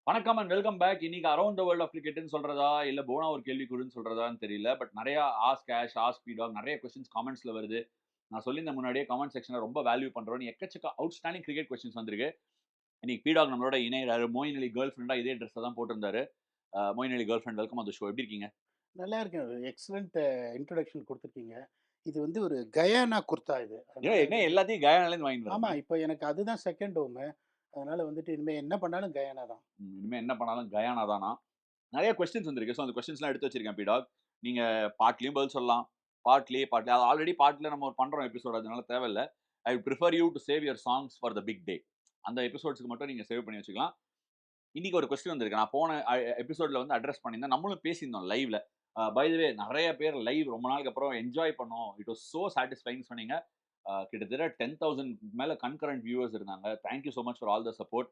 வணக்கம் and welcome back. இன்னைக்கு around the world of கிரிக்கெட்னு சொல்றதா, இல்ல போனா ஒரு கேள்விக்குறின்னு சொல்றதான்னு தெரியல. பட் நெறைய ஆஸ்க் ஆஷ், ஆஸ்க் ஸ்பீடாக் நெறைய கொஸ்டின்ஸ் கமெண்ட்ஸ்ல வருது. நான் சொல்லியிருந்தேன் முன்னாடியே கமெண்ட் செக்ஷன்ல ரொம்ப வேல்யூ பண்றோம்னு எக்கச்சக்க அவுட்ஸ்டாண்டிங் கிரிக்கெட் கொஸ்டின்ஸ் வந்திருக்கு. இன்னைக்கு பீடாக் நம்மளோட இணையறாரு. மோயின் அலி கேர்ள் ஃபிரெண்டா இதே ட்ரெஸ்ல தான் போட்டிருந்தாரு. Moeen Ali girl friend welcome on the show. எப்படி இருக்கீங்க? நல்லா இருக்கேன். ஒரு எக்ஸலன்ட் இன்ட்ரோடக்ஷன் குடுத்துருக்கீங்க. இது வந்து ஒரு கயானா குர்தா இது. அதனால என்ன வந்து எல்லாத்தையும் கயானாலேருந்து வாங்கிட்டு வர ஆமா. நீ? இப்ப எனக்கு அதுதான் 2ண்ட் ஹோமு. அதனால வந்துட்டு இனிமே என்ன பண்ணாலும் கயானா தான். இனிமே என்ன பண்ணாலும் கயானா தானா? நெறைய கொஸ்டின்ஸ் வந்திருக்கு. ஸோ அந்த கொஸ்டின்ஸ்லாம் எடுத்து வச்சிருக்கேன் பீடாக். நீங்க பார்ட்லயும் பதில் சொல்லலாம். பார்ட்லயே ஆல்ரெடி பார்ட்ல நம்ம பண்றோம் எபிசோட் அதனால தேவையில்ல. I prefer you to save your songs for the big day. அந்த எபிசோட்ஸ்க்கு மட்டும் நீங்க சேவ் பண்ணி வச்சுக்கலாம். இன்னைக்கு ஒரு கொஸ்டின் வந்திருக்கு. நான் போன எபிசோட்ல வந்து அட்ரஸ் பண்ணியிருந்தேன். நம்மளும் பேசியிருந்தோம் லைவ்ல. பை த வே நெறைய பேர் லைவ் ரொம்ப நாளுக்கு அப்புறம் என்ஜாய் பண்ணோம். இட் வாஸ் சோ சாட்டிஸ்ஃபைங் சொன்னீங்க. கிட்டத்தட்ட 10,000 மேல கன்கரண்ட் வியூவர்ஸ் இருந்தாங்க. Thank you so much for all the support.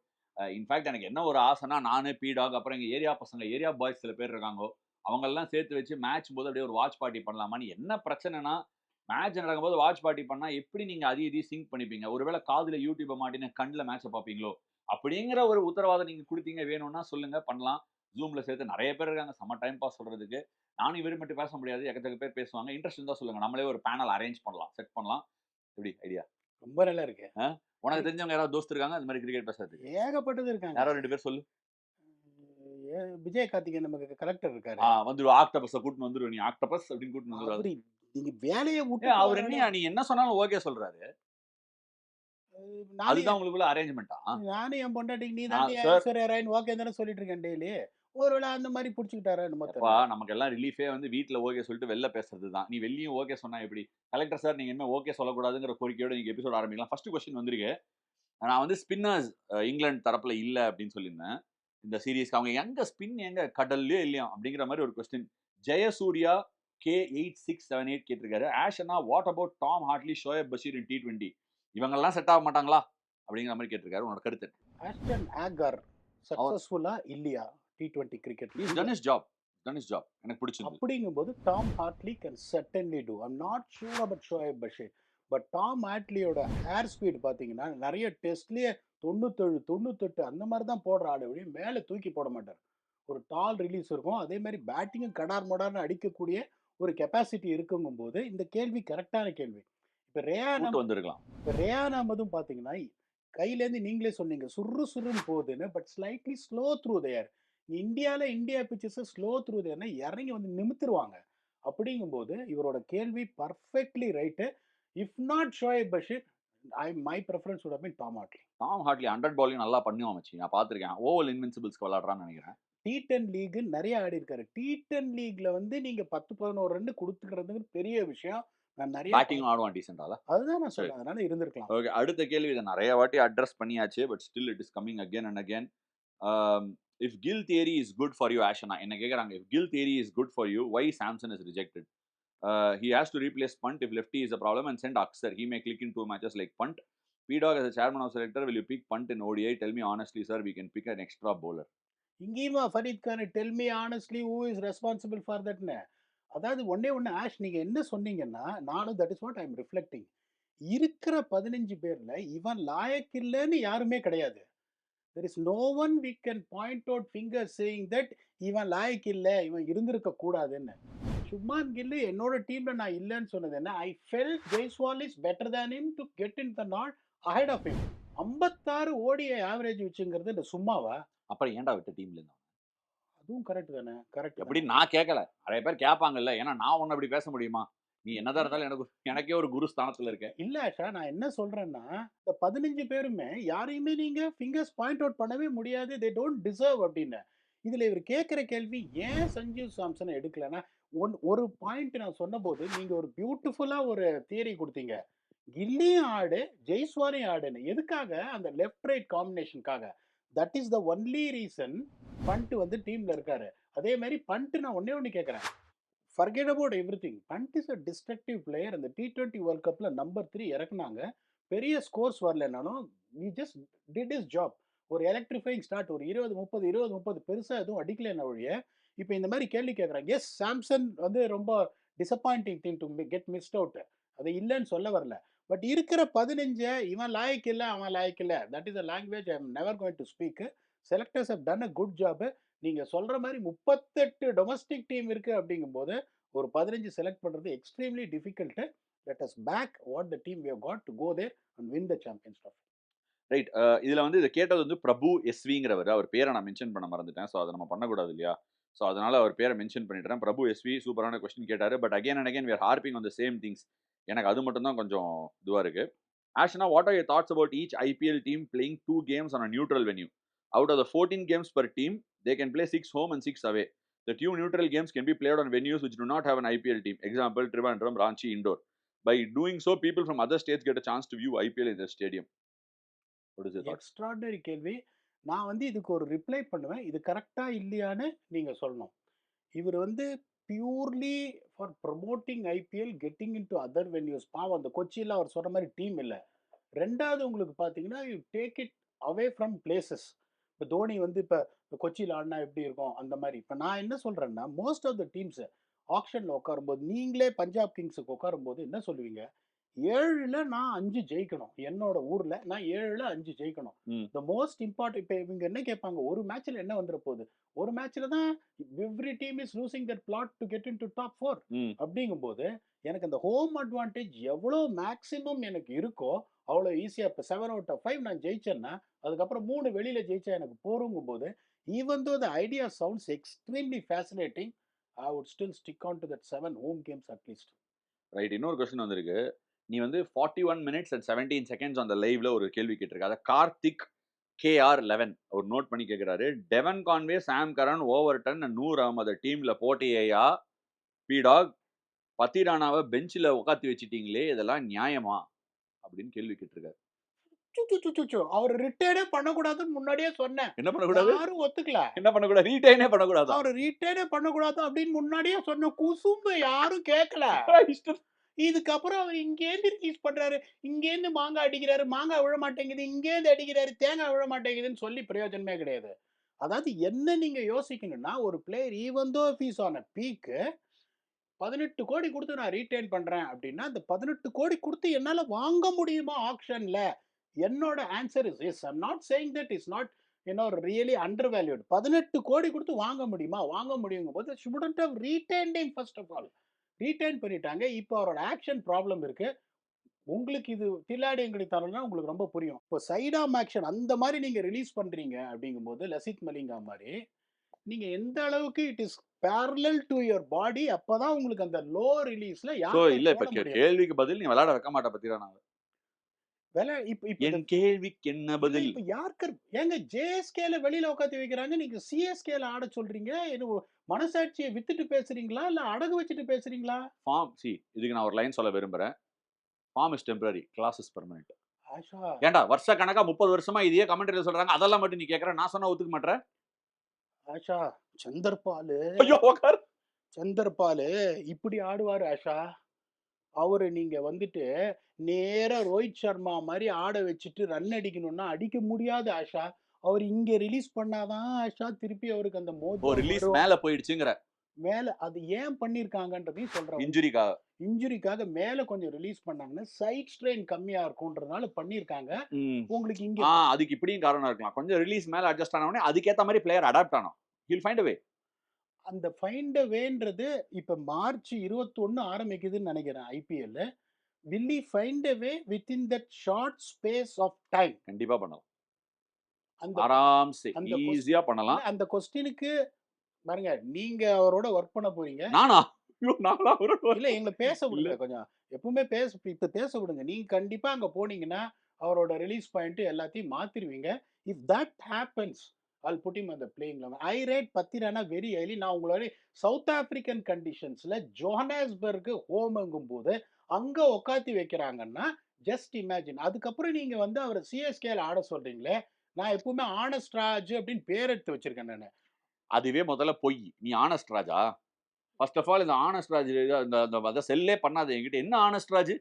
In fact எனக்கு என்ன ஒரு ஆசைன்னா, நானு, பி-டாக் அப்புறம் எங்க ஏரியா பசங்க, ஏரியா பாய்ஸ் சில பேர் இருக்காங்கோ. அவங்கெல்லாம் சேர்த்து வச்சு மேட்ச் போது அப்படியே ஒரு வாட்ச் பார்ட்டி பண்ணலாமான்னு. என்ன பிரச்சனைன்னா, மேட்ச் நடக்கும்போது வாட்ச் பார்ட்டி பண்ணா எப்படி நீங்க அதையும் இதையும் சிங்க் பண்ணிப்பீங்க? ஒருவேளை காதுல யூடியூப மாட்டின்னு கண்ல மேட்ச்ச பார்ப்பீங்களோ? அப்படிங்கிற ஒரு உத்தரவாதம் நீங்க குடுத்தீங்க வேணும்னா சொல்லுங்க பண்ணலாம். Zoomல சேர்த்து நெறைய பேர் இருக்காங்க. செம்ம டைம் பாஸ் சொல்றதுக்கு. நானும் இவரும் மட்டும் பேச முடியாது. எக்கச்சக்க பேர் பேசுவாங்க. இன்ட்ரெஸ்ட் இருந்தா சொல்லுங்க. நம்மளே ஒரு பேனல் அரேஞ்ச் பண்ணலாம். செட் பண்ணலாம். எப்படி ஐடியா? ரொம்ப நல்லா இருக்கு. அ உனக்கு கிரிக் தெரிஞ்சவங்க யாராவது தோஸ்த் இருக்காங்க? அந்த மாரி கிரிக்கெட் பேசுறதுக்கு? ஏகப்பட்டது இருக்காங்க. யாரோ 2 பேர் சொல்லு. விஜய கார்த்திகேயன் நமக்கு கலெக்டர் இருக்காரு. வந்துருவ ஆக்டோபஸ கூட்டின்னு வந்துருவ நீ. ஆக்டோபஸ் அப்படின்னு கூட்டின்னு வந்துருவ. அவரு நீங்க வேலைய வுட்டுட்டு அவரு வராட என்னய்யா நீ என்ன சொன்னாலும் ஓகே சொல்றாரு. நானே அதுதான் உங்களுக்குள்ள அரேஞ்ச்மென்ட்டா? நானும் என் பொண்டாட்டிக்கு நீ நான் தான்டி சார் ஐஸ்வர்யா ராய்ன்னு ஓகே தானே சொல்லிட்டு இருக்கேன் டெய்லி. ஒருவேள அந்த மாரி புடிச்சுக்கிட்டாரோ என்னமோ எப்பா தெரியல. நமக்கெல்லாம் ரிலீஃபே வந்து வீட்ல ஓகே சொல்லிட்டு வெளில பேசுறது தான். நீ வெளியும் ஓகே சொன்னா எப்படி? கலெக்டர் சார் நீங்க இனிமே ஓகே சொல்லக்கூடாதுங்கிற கோரிக்கையோட நீங்க எபிசோட் ஆரம்பிக்கலாம். ஃபர்ஸ்ட் கொஸ்டின் வந்திருக்கு. நான் வந்து ஸ்பின்னர்ஸ் இங்கிலாந்து தரப்புல இல்ல அப்படின்னு சொல்லியிருந்தேன். இந்த சீரிஸ்க்கு அவங்க எங்க ஸ்பின் எங்க கடல்லயோ இல்லையாம் அப்படிங்கிற மாரி ஒரு கொஸ்டின். ஜெயசூர்யா K8678 கேட்டிருக்காரு. ஆஷ் அண்ணா what about Tom Hartley, Shoaib Bashir in T20 இவங்கெல்லாம் செட் ஆக மாட்டாங்களா? அப்படிங்கிற மாரி கேட்டிருக்காரு. உன்னோட கருத்து? ஆஸ்டன் ஆகர் அவர் சக்சஸ்ஃபுல்லா இல்லையா T20 கிரிக்கெட்ல? ஹி இஸ் இந்த done his job. Done his job. எனக்கு பிடிச்சிருந்தது. அப்படிங்கும்போது Tom Hartley can certainly do. I'm not sure about Shoaib Bashir. But Tom ஹார்ட்லியோட ஏர் ஸ்பீட் பார்த்தீங்கன்னா, நெறைய டெஸ்ட்லயே 97, 98 அந்த மாரி தான் போடுற ஆளு ஒழிய மேல தூக்கி போட மாட்டாரு. ஒரு டால் ரிலீஸ் இருக்கும். அதே மாரி பேட்டிங்கும் கடார் மடார்ன்னு அடிக்கக்கூடிய ஒரு கெப்பாசிட்டி இருக்குங்கும்போது, இந்த கேள்வி கரெக்ட்டான கேள்வி. இப்ப ரேயான் கூட்டு வந்திருக்கலாம். இப்ப ரேயான் அஹ்மதும் பார்த்தீங்கன்னா, கையிலேருந்து நீங்களே சொன்னீங்க. சுர்ரு சுர்ருன்னு போகுதுன்னு. But slightly slow through the air. India பிட்சஸ ஸ்லோ த்ரூ த ஏர்னா இறங்கி வந்து நிமித்துருவாங்க. அப்படிங்கும்போது இவரோட கேள்வி perfectly right. If not Shoaib Bashir, my preference would have been Tom Hartley. Tom Hartley 100 பாலையும் நல்லா பண்ணுவான் மச்சி. நான் பார்த்திருக்கேன். ஓவல் இன்வின்சிபிள்ஸ்க்கு விளையாடுறான்னு நெனைக்கிறேன். T10 லீக் நெறைய ஆடியிருக்காரு. T10 லீக்ல வந்து நீங்க 10, 11 ரன் குடுத்துக்கிறதுங்கிறது பெரிய விஷயம். நான் நெறைய பேட்டிங்கும் ஆடுவான் டீசென்ட்டால. அதுதான் நான் சரி. சொல்றேன். அதனால இருந்திருக்கலாம். ஓகே. அடுத்த கேள்வி இத நெறைய வாட்டி அட்ரஸ் பண்ணியாச்சு. But still it is coming again and again. If Gill theory is good for you ஆஷனா என்ன கேட்கறாங்க. If Gill theory is good for you why Samson is rejected? He has to replace Punt if lefty is a problem and send Axar. He may click in 2 matches like Punt. P-Dog as a chairman of selector, will you pick Punt in ODI? Tell me honestly, sir, we can pick an extra bowler. இங்கேயுமா Fareed Khan tell me honestly who is responsible for தட்ன்னு. அதாவது ஒண்ணே ஒண்ணு ஆஷ் நீங்க என்ன சொன்னீங்கன்னா, நானும் that is what I am reflecting. இருக்கிற 15 பேர்ல இவன் லாயக்கு இல்லன்னு யாருமே கிடையாது. There is no one we can point out finger saying that இவன் லாயக்கு இல்ல, இவன் இருந்திருக்க கூடாதுன்னு. சுப்மான் கில் என்னோட டீம்ல நான் இல்லன்னு சொன்னது என்ன? I felt Jaiswal is better than him to get in the nod ahead of him. 56 ODI average வச்சுங்கிறது இந்த சும்மாவா? அப்புறம் ஏன்டா விட்ட டீம்ல இருந்து? அதுவும் கரெக்ட் தானே, கரெக்ட் தானே. எப்படின்னு நான் கேட்கல. நெறைய பேர் கேட்பாங்கல்ல. ஏன்னா நான் உன்ன அப்படி பேச முடியுமா? நீ என்னதான் இல்ல இருந்தாலும் எனக்கே ஒரு குரு ஸ்தானத்துல இருக்க. இல்ல ஆஷா, நான் என்ன சொல்றேன்னா, இந்த 15 பேருமே யாரையுமே நீங்க ஃபிங்கர்ஸ் பாயிண்ட் அவுட் பண்ணவே முடியாது. தே டோன்ட் டிசர்வ் அப்படின்னு. இதுல இவரு கேட்கிற கேள்வி ஏன் சஞ்சு சாம்சன எடுக்கலன்னா, ஒரு பாயிண்ட் நான் சொன்னபோது, நீங்க ஒரு பியூட்டிஃபுல்லா ஒரு தியரி குடுத்தீங்க. கில்லியும் ஆடு, ஜெய்ஸ்வாலையும் ஆடுன்னு. எதுக்காக? அந்த லெஃப்ட் ரைட் காம்பினேஷனுக்காக. That is the only reason Pant வந்து டீம்ல இருக்காரு. அதே மாரி பண்ட் நான் ஒண்ணே ஒண்ணு கேட்கிறேன். Forget about everything. Pant is a destructive player. அந்த T20 வேர்ல்ட் கப்ல நம்பர் 3 இறக்குனாங்க. பெரிய ஸ்கோர்ஸ் வரலனாலும், he just did his job. ஒரு எலக்ட்ரிஃபையிங் ஸ்டார்ட் ஒரு 20, 30, 20, 30 பெருசா எதுவும் அடிக்கலன்னா ஒழிய, இப்ப இந்த மாரி கேள்வி கேட்கறாங்க. எஸ் சாம்சன் வந்து ரொம்ப disappointing thing to get mist out. அது இல்லன்னு சொல்ல வரல. பட் இருக்கிற 15 இவன் லாயக்கு இல்ல, அவன் லாயக்கு இல்ல. That is a language I am never going to speak. Selectors have done a good job. நீங்க சொல்ற மாரி 38 டொமஸ்டிக் டீம் இருக்கு அப்படிங்கும்போது, ஒரு 15 செலக்ட் பண்றது extremely difficult. Let us back what the team we have got to go there and win the champions trophy. Right. இதுல வந்து இத கேட்டது வந்து பிரபு எஸ்விங்கிறவரு. அவர் பேரை நான் மென்ஷன் பண்ண மறந்துட்டேன். ஸோ அத நம்ம பண்ணக்கூடாது இல்லையா? ஸோ அதனால அவர் பேரை மென்ஷன் பண்ணிடுறேன். பிரபு எஸ்வி சூப்பரான கொஸ்டின் கேட்டாரு. But again and again we are harping on the same things. எனக்கு அது மட்டும் தான் கொஞ்சம் இதுவா இருக்கு. ஆஷனா, what are your thoughts about each IPL team playing 2 games on a neutral venue? Out of the 14 games per team, they can play 6 home and 6 away. The 2 neutral games can be played on venues which do not have an IPL team. Example, Trivandrum, Ranchi indoor. By doing so, people from other states get a chance to view IPL in their stadium. What is your thoughts? Extraordinary கேள்வி. நான் வந்து இதுக்கு ஒரு reply பண்ணுவேன். இது கரெக்ட்டா இல்லையான்னு நீங்க சொல்லணும். இவரு வந்து purely for promoting IPL, getting into other venues. பாவம் அந்த கொச்சியில அவர் சொன்ன மாரி டீம் இல்ல. 2வது உங்களுக்கு பார்த்தீங்கன்னா, you take it away from places. இப்ப தோனி வந்து இப்ப கொச்சியில ஆடுனா எப்படி இருக்கும்? அந்த மாரி. இப்ப நான் என்ன சொல்றேன்னா, மோஸ்ட் ஆஃப் த டீம்ஸ் ஆக்ஷன்ல உட்காரும்போது, நீங்களே பஞ்சாப் கிங்ஸ்க்கு உட்காரும்போது என்ன சொல்லுவீங்க? 7ல நான் 5 ஜெயிக்கணும். என்னோட ஊர்ல நான் 7ல 5 ஜெயிக்கணும். ம். த மோஸ்ட் இம்பார்ட்டன்ட் இப்ப இவங்க என்ன கேட்பாங்க? ஒரு மேட்ச்ல என்ன வந்துற போகுது? ஒரு மேட்ச்ல தான் every team is losing that flat to get into top 4. ம். அப்படிங்கும்போது, எனக்கு அந்த ஹோம் அட்வான்டேஜ் எவ்வளோ மேக்ஸிமம் எனக்கு இருக்கோ, அவ்வளோ ஈஸியா இப்ப 7 அவுட் ஆஃப் 5 நான் ஜெயிச்சேன்னா, அதுக்கப்புறம் 3 வெளியில ஜெயிச்சா எனக்கு போருங்கும்போது, even though the idea sounds extremely fascinating, I would still stick on to that 7 home games at least. Right. இன்னொரு கொஸ்டின் வந்திருக்கு. நீ வந்து 41 மினிட்ஸ் அண்ட் 17 செகண்ட்ஸ் அந்த லைவ்ல ஒரு கேள்வி கேட்டிருக்க. அத கார்த்திக் KR11 அவர் நோட் பண்ணி கேட்கிறாரு. டெவன் கான்வே, சாம் கரன், ஓவர்டன், நூர் அகமது டீம்ல போட்டியா? பீடாக் பத்திரானாவை பெஞ்சில உட்காத்தி வச்சிட்டீங்களே, இதெல்லாம் நியாயமா? அப்படின்னு கேள்வி கேட்டிருக்காரு. அவர் ரிட்டையர்டே பண்ணக்கூடாதுன்னு முன்னாடியே சொன்னேன். என்ன பண்ணக்கூடாது? யாரும் ஒத்துக்கல. என்ன பண்ணக்கூடாது? ரீடைனே பண்ணக்கூடாதா? அவரு ரிட்டையர்டே பண்ணக்கூடாது அப்படின்னு முன்னாடியே சொன்ன குசும்பு யாரும் கேட்கல. இஷ்டம். இதுக்கப்புறம் அவர் இங்கேருந்து ரிலீஸ் பண்றாரு. இங்கேருந்து மாங்காய் அடிக்கிறாரு. மாங்காய் விழ மாட்டேங்குது. இங்கேருந்து அடிக்கிறாரு. தேங்காய் விழ மாட்டேங்குதுன்னு சொல்லி பிரயோஜனமே கிடையாது. அதாவது என்ன நீங்க யோசிக்கணும்னா, ஒரு player even though if he is on a peak 18 கோடி குடுத்து நான் ரீடெயின் பண்றேன் அப்படின்னா, அந்த 18 கோடி குடுத்து என்னால வாங்க முடியுமா ஆக்ஷன்ல? என்னோட answer is yes. I'm not saying that is not really undervalued. 18 கோடி குடுத்து வாங்க முடியுமா? வாங்க முடியுங்கும்போது shouldn't have retained him first of all. Retain பண்ணிட்டாங்க. இப்போ அவரோட ஆக்ஷன் ப்ராப்ளம் இருக்கு. உங்களுக்கு இது கில்லாடி எங்களுக்கு தரணும்னா உங்களுக்கு ரொம்ப புரியும். இப்போ சைட் ஆர்ம் ஆக்ஷன் அந்த மாரி நீங்க ரிலீஸ் பண்றீங்க அப்படிங்கும்போது, லசித் மலிங்கா மாரி, நீங்க எந்த அளவுக்கு it is parallel two your body அப்பதான் உங்களுக்கு அந்த லோ ரிலீஸ்ல சோ யார்கர் இல்ல, இப்ப போட முடியும். கேள்விக்கு பதில் நீ விளையாட வைக்க மாட்ட பத்திரானாவை. இப்ப இப்ப என் கேள்விக்கு என்ன இல்ல பதில்? இப்ப யார்கர் ஏங்க ஜேஎஸ்கேல வெளியில உட்காத்தி வைக்கிறாங்க. நீங்க சிஎஸ்கேல ஆட சொல்றீங்க. இது மனசாட்சியை வித்துட்டு பேசுறீங்களா? இல்ல அடகு வச்சுட்டு பேசுறீங்களா? இதுக்கு நான் ஒரு லைன் சொல்ல விரும்புறேன். Form is temporary, class is permanent. Asha, ஏன்டா வருஷ கணக்கா 30 வருஷமா இதையே கமெண்ட்ரியில சொல்றாங்க. அதெல்லாம் மட்டும் நீ கேட்கற, நான் சொன்னா ஒத்துக்க மாட்ற? ஆஷா, சந்தர்பாலு ஐயோ உக்கார். சந்தர்பாலு இப்படி ஆடுவாரு ஆஷா. அவரு நீங்க வந்துட்டு நேரா ரோஹித் சர்மா மாரி ஆட வச்சுட்டு ரன் அடிக்கணும்னா அடிக்க முடியாது ஆஷா. அவர் இங்க ரிலீஸ் பண்ணாதான் ஆஷா திருப்பி அவருக்கு அந்த ஓ, மோஜோ ரிலீஸ் வரும். மேல போயிடுச்சுங்கற. மேல அது ஏன் பண்ணியிருக்காங்கன்றதையும் சொல்றேன். இன்ஜுரிக்காக. இன்ஜுரிக்காக மேல கொஞ்சம் ரிலீஸ் பண்ணாங்கன்னா, சைட் ஸ்ட்ரெயின் கம்மியா இருக்கும்ன்றதுனால பண்ணியிருக்காங்க. ம். உங்களுக்கு இங்க அதுக்கு இப்படியும் காரணம் இருக்கலாம். கொஞ்சம் ரிலீஸ் மேல அட்ஜஸ்ட் ஆன உடனே அதுக்கேத்த மாதிரி பிளேயர் அடாப்ட் ஆனோம். He'll find a way. அந்த ஃபைண்ட் அ வேன்றது இப்ப மார்ச் 21 ஆரம்பிக்குதுன்னு நெனைக்கிறேன் IPL. Will he find a way within that short space of time? கண்டிப்பா பண்ணலாம். அந்த ஆராம்சே அந்த ஈஸியா இல்ல பண்ணலாம். அந்த கொஸ்டினுக்கு பாருங்க, நீங்க அவரோட ஒர்க் பண்ண போறீங்க. நானா? ஐயோ, நானா அவரோட இல்ல எங்கள பேச இல்ல. விடுங்க கொஞ்சம். எப்பவுமே இப்ப பேச விடுங்க. நீங்க கண்டிப்பா அங்க போனீங்கன்னா, அவரோட ரிலீஸ் பாயிண்ட் எல்லாத்தையும் மாத்திருவீங்க. If that happens, I'll put him on the playing 11. I rate Pathirana very highly. நான் உங்களோட சவுத் ஆப்பிரிக்கன் கண்டிஷன்ஸ்ல ஜோஹானஸ்பர்க் ஹோம்ங்கும்போது, அங்க உட்காத்தி வைக்கிறாங்கன்னா, ஜஸ்ட் இமேஜின். அதுக்கப்புறம் நீங்க வந்து அவர சிஎஸ்கேல ஆட சொல்றீங்களே, நான் எப்பவுமே ஆனஸ்ட் ராஜ் அப்படின்னு பேர் எடுத்து வச்சிருக்கேன் நானு. அதுவே முதல்ல பொய். நீ honest Raja? First of all இந்த ஆனஸ்ட் ராஜ் அந்த செல்லே பண்ணாத என்கிட்ட. என்ன ஆனஸ்ட் ராஜ்?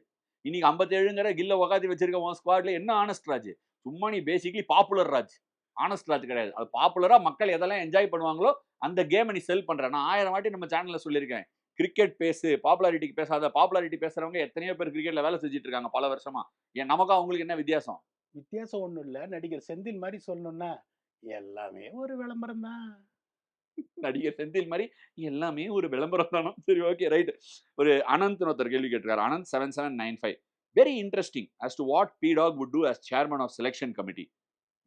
இன்னைக்கு 57ங்கிற கில்ல உக்காத்தி வச்சிருக்க உன் ஸ்குவாட்ல என்ன ஆனஸ்ட் ராஜ்? சும்மா நீ basically popular Raj. Honest Raj கிடையாது. அது பாப்புலரா மக்கள் எதெல்லாம் என்ஜாய் பண்ணுவாங்களோ அந்த கேமை நீ செல் பண்ற. நான் 1000 வாட்டி நம்ம சேனல்ல சொல்லியிருக்கேன். கிரிக்கெட் பேசு, பாப்புலாரிட்டிக்கு பேசாத. பாப்புலாரிட்டி பேசுறவங்க எத்தனையோ பேர் கிரிக்கெட்ல வேலை செஞ்சுட்டு இருக்காங்க பல வருஷமா. ஏன் நமக்கும் அவங்களுக்கு என்ன வித்தியாசம்? வித்தியாசம் ஒண்ணும் இல்ல. நடிகர் செந்தில் மாரி சொல்லணும்னா, எல்லாமே ஒரு விளம்பரம் தான். நடிகர் செந்தில் மாதிரி எல்லாமே ஒரு விளம்பரம் தானா? சரி, ஓகே, ரைட். ஒரு அனந்த்னு ஒருத்தர் கேள்வி கேட்டிருக்காரு. Anand 7795. Very interesting as to what P-Dog would do as chairman of selection committee.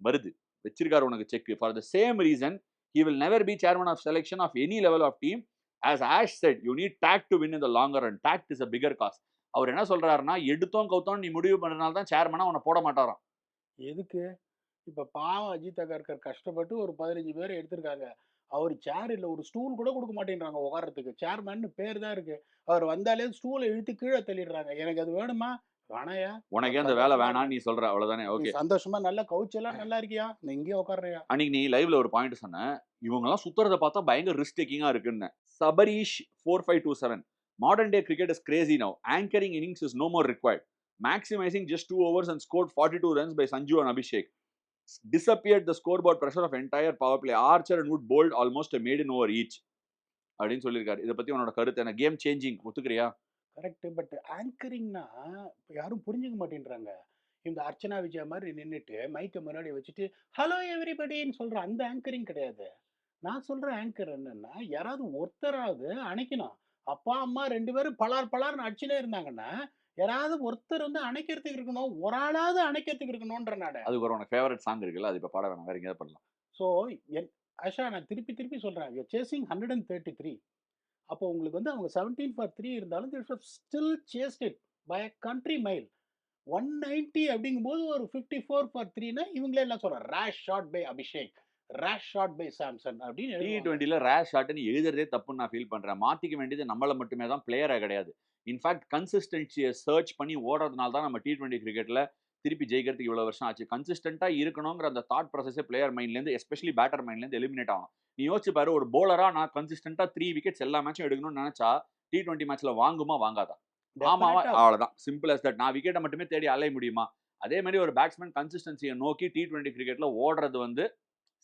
வருது. வச்சிருக்காரு உனக்கு check. For the same reason, he will never be chairman of selection of any level of team. As Ash said, you need tact to win in the longer run. Tact is a bigger cost. அவர் என்ன சொல்றாருன்னா, எடுத்தோம் கவுத்தோம் நீ முடிவு பண்றதுனால தான் சேர்மனா உன்னை போட மாட்டாராம். எதுக்கு? இப்ப பாவம் அஜித் அகர்கர் கஷ்டப்பட்டு ஒரு 15 பேர் எடுத்திருக்காங்க. அவரு சேர் இல்ல, ஒரு ஸ்டூல் கூட குடுக்க மாட்டேன்றாங்க உட்கார்றதுக்கு. சேர்மன்னு பேர் தான் இருக்கு. அவர் வந்தாலே ஸ்டூல இழுத்து கீழ தள்ளிடுறாங்க. எனக்கு அது வேணுமா? வேணாம்யா. உனக்கே நான் அந்த வேலை சந்தோஷமா வேணாம்னு இருக்கேன். நீ சொல்ற, அவ்வளவுதானே? நீ ஓகே. சந்தோஷமா நல்லா கவுச்செல்லாம் நல்லா இருக்கியா? நீ இங்கேயே உட்கார்றியா? அன்னைக்கு நீ லைவ்ல ஒரு பாயிண்ட் சொன்ன. இவங்க எல்லாம் சுத்துறத பார்த்தா பயங்கர ரிஸ்க் டேக்கிங்கா இருக்குன்னு. Sabareesh 4527. Modern day cricket is crazy now. Anchoring innings is no more required. Maximizing just 2 overs and scored 42 runs by Sanju and Abhishek. Disappeared the scoreboard pressure of entire power play. Archer and Wood bowled almost a maiden over each. அப்படின்னு சொல்லியிருக்காரு. இதை பத்தி உன்னோட கருத்து என்ன? Game changing ஒத்துக்கிறியா? Correct. But ஆங்கரிங்னா யாரும் புரிஞ்சுக்க மாட்டேன்றாங்க. இந்த அர்ச்சனா விஜயா மாதிரி நின்னுட்டு மைக்க முன்னாடி வச்சுட்டு ஹலோ எவ்ரிபடின்னு சொல்ற அந்த ஆங்கரிங் கிடையாது. நான் சொல்ற ஆங்கர் என்னன்னா, யாராவது ஒருத்தராவது அணைக்கணும். அப்பா, அம்மா 2 பேரும் பலார் பலார்ன்னு அடிச்சுனே இருந்தாங்கன்னா, யாராவது ஒருத்தர் வந்து அணைக்கிறதுக்கு இருக்கணும். ஒரு ஆளாவது அணைக்கிறதுக்கு இருக்கணும்ன்றேன் நானு. அதுக்கு ஒரு உனக்கு ஃபேவரட் சாங் இருக்குல்ல, அது இப்ப பாட வேணாம், வேற எங்கேயாவது பண்ணலாம். ஸோ, என் ஆஷா, நான் திருப்பி திருப்பி சொல்றேன். You are chasing 133. அப்போ உங்களுக்கு வந்து அவங்க 17 ஃபார் 3 இருந்தாலும் they should have still chased it by a country mile. 190 அப்படிங்கும்போது ஒரு 54 ஃபார் 3னா இவங்களே எல்லாம் சொல்றாங்க. Rash shot by Abhishek, rash shot by Samson அப்படின்னு எழுதுவாங்க. T20ல ரேஷ் ஷாட்னு எழுதுறதே தப்புன்னு நான் ஃபீல் பண்றேன். மாத்திக்க வேண்டியது நம்மள மட்டுமே தான், பிளேயரா கிடையாது. இன்ஃபேக்ட் கன்சிஸ்டன்சியை சர்ச் பண்ணி ஓடுறதுனால தான் நம்ம T20 கிரிக்கெட்ல திருப்பி ஜெயிக்கிறதுக்கு இவ்வளவு வருஷம் ஆச்சு. கன்சிஸ்டன்ட்டா இருக்கணுங்கிற அந்த தாட் ப்ராசஸே பிளேயர் மைண்ட்லேருந்து, எஸ்பெஷலி பேட்டர் மைண்ட்லேருந்து எலிமினேட் ஆகணும். நீ யோசிச்சு பாரு, ஒரு பவுலரா நான் கன்சிஸ்டன்ட்டா 3 விக்கெட்ஸ் எல்லா மேட்சும் எடுக்கணும்னு நினைச்சா T20 மேட்ச்ல வாங்குமா வாங்காதா? ஆமாவா? டெஃபினட்டா அவ்வளவுதான். Simple as that. நான் விக்கெட்டை மட்டுமே தேடி அலைய முடியுமா? அதே மாதிரி ஒரு பேட்ஸ்மேன் கன்சிஸ்டன்சியை நோக்கி T20 கிரிக்கெட்ல ஓடுறது வந்து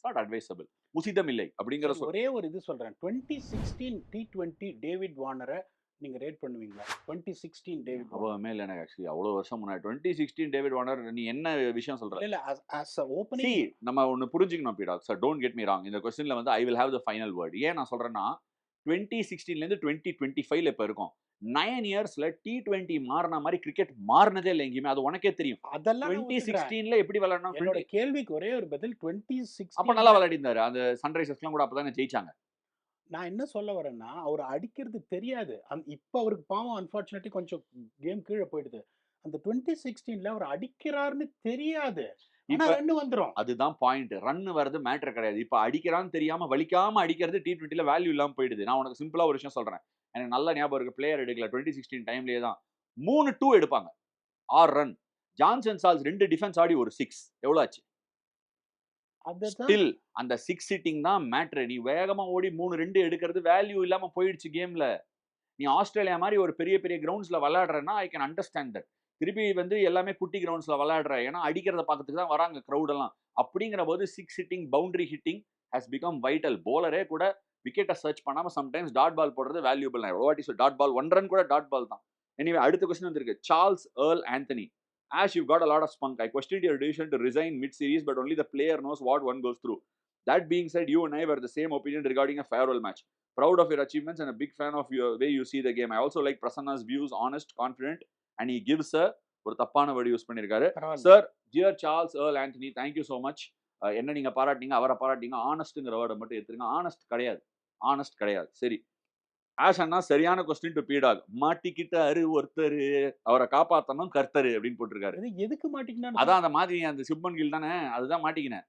நாட் அட்வைசபிள். உசிதம் இல்லை அப்படிங்கிற சரி, ஒரே ஒரு இது சொல்றேன். 2016 T20 டேவிட் வார்னரை நீங்க ரேட் பண்ணுவீங்களா? 2016 டேவிட் வார்னர். அவ்வளவுமே இல்லை எனக்கு. ஆக்சுவலி அவ்வளவு வருஷம் முன்னாடி 2016 டேவிட் வார்னர் நீ என்ன விஷயம் சொல்ற? இல்ல இல்ல, as a சி, opening. நம்ம ஒன்னு புரிஞ்சுக்கணும் பீடாக் sir. Don't get me wrong. இந்த கொஸ்டின்ல வந்து I will have the final word. ஏன் நான் சொல்றேன்னா 2016ல இருந்து 2025 இப்ப இருக்கும். 9 இயர்ஸ்ல T20 மாறின மாதிரி கிரிக்கெட் மாறினதே இல்லை எங்கேயுமே. அது உனக்கே தெரியும். அதெல்லாம் நான் ஒத்துக்கிறேன். 2016ல எப்படி விளையாடணும்? என்னோட கேள்விக்கு ஒரே ஒரு பதில். அப்ப 2016 நல்லா விளையாடி இருந்தாரு. அந்த சன்ரைசர்ஸ்லாம் கூட அப்பதானே ஜெயிச்சாங்க. நான் என்ன சொல்ல வரேன்னா, அவரு அடிக்கிறது தெரியாது. இப்ப அவருக்கு பாவம் அன்பார்ச்சுனேட்லி கொஞ்சம் கேம் கீழ போயிடுது. அந்த 2016ல அவர் அடிக்கிறார்ன்னு தெரியாது. ஆனா இப்ப ரன் வந்துரும். அதுதான் பாயிண்ட். ரன் வரது மேட்டர் கிடையாது. இப்ப அடிக்கிறான்னு தெரியாம வலிக்காம அடிக்கிறது T20ல வேல்யூ இல்லாம போயிடுது. நான் உனக்கு சிம்பிளா ஒரு விஷயம் சொல்றேன். எனக்கு நல்ல ஞாபகம் இருக்கு. பிளேயர் எடுக்கல 2016 டைம்லயே தான் 3-2 எடுப்பாங்க. 6 ரன். ஜான்சன் சால்ஸ் 2 டிஃபென்ஸ் ஆடி ஒரு 6. எவ்வளவு ஆச்சு? அததான் ஸ்டில் அந்த 6 ஹிட்டிங் தான் மேட்டர். நீ வேகமா ஓடி 3-2 எடுக்கிறது வேல்யூ இல்லாம போயிடுச்சு கேம்ல. நீ ஆஸ்திரேலியா மாதிரி ஒரு பெரிய பெரிய கிரவுண்ட்ஸ்ல விளையாடுறேன்னா ஐ கேன் அண்டர்ஸ்டாண்ட் தட். திருப்பி வந்து எல்லாமே குட்டி கிரவுண்ட்ஸ்ல விளையாடுற, ஏன்னா அடிக்கிறத பார்க்கறதுக்கு தான் வராங்க கிரௌட் எல்லாம். அப்படிங்கிற போது 6 hitting, boundary hitting has become vital. போலரே கூட விக்கெட்டை சர்ச் பண்ணாம சம்டைம்ஸ் டாட் பால் போடுறது வேல்யூபிள். நான் எவ்வளோ வாட்டி டாட் பால் 1 ரன் கூட டாட் பால் தான். எனிவே, அடுத்த கொஸ்டின் வந்திருக்கு. Charles Earl Anthony. Ash, you've got a lot of spunk. I questioned your decision to resign mid-series, but only the player knows what one goes through. That being said, you and I were the same opinion regarding a farewell match. Proud of your achievements and a big fan of your way you see the game. I also like Prasanna's views, honest, confident, and he gives a ஒரு தப்பான word use பண்ணிருக்காரு. பரவாயில்ல. Sir, dear Charles Earl Antony, thank you so much. என்ன நீங்க பாராட்டிங்க, அவரை பாராட்டிங்க. ஆனஸ்ட்ங்கிற வேர்டை மட்டும் எடுத்துருங்க. ஆனஸ்ட் கிடையாது. ஆனஸ்ட் கிடையாது. சரி, ஆஷ் அண்ணா சரியான கொஸ்டின் டு பீடாக். மாட்டிக்கிட்டாரு ஒருத்தரு, அவரை காப்பாத்தணும் கர்த்தரு அப்படின்னு போட்டிருக்காரு. எதுக்கு மாட்டிக்கினா? அதான் அந்த மாதிரி அந்த சுப்மன் கில் தானே, அதுதான் மாட்டிக்கினேன்.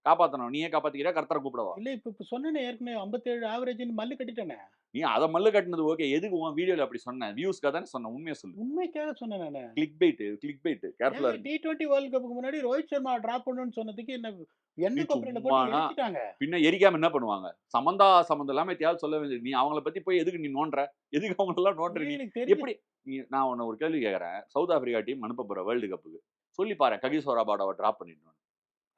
காப்பாத்தணும். நீயே காப்பாத்திக்கிற, கர்த்தரை கூப்பிடவா? இல்ல, இப்ப சொன்னேனே ஏற்கனவே 57 ஆவரேஜ்னு மல்லு கட்டிட்டேனே. நீ அதை மல்லு கட்டினது ஓகே. எதுக்கு உன் வீடியோல அப்படி சொன்ன? வியூஸ்க்காக தானே சொன்ன. உண்மையை சொல்லு. உண்மைக்காக சொன்னேன் நானு. கிளிக் பைட் கேர்ஃபுல்லா இருக்கு. T20 வேர்ல்ட் கப்புக்கு முன்னாடி ரோஹித் சர்மா டிராப் பண்ணணும்னு சொன்னதுக்கு என்ன எண்ணெய் கொப்பரையில போட்டு சும்மானா எரிச்சிட்டாங்க. பின்ன எரிக்காம என்ன பண்ணுவாங்க? சம்பந்தம் இல்லாம எத்தையாவது சொல்ல வேண்டியது. நீ அவங்கள பத்தி போய் எதுக்கு நீ நோண்டுற? எதுக்கு அவங்க எல்லாம் நோண்டுற? நீ எனக்கு தெரிஞ்சு எப்படி? நான் உன்ன ஒரு கேள்வி கேட்கறேன். சவுத் ஆப்பிரிக்கா டீம் அனுப்ப போற வேர்ல்டு கப்புக்கு சொல்லி பாரு, ககிசோராபாடாவை டிராப் பண்ணிடணும்.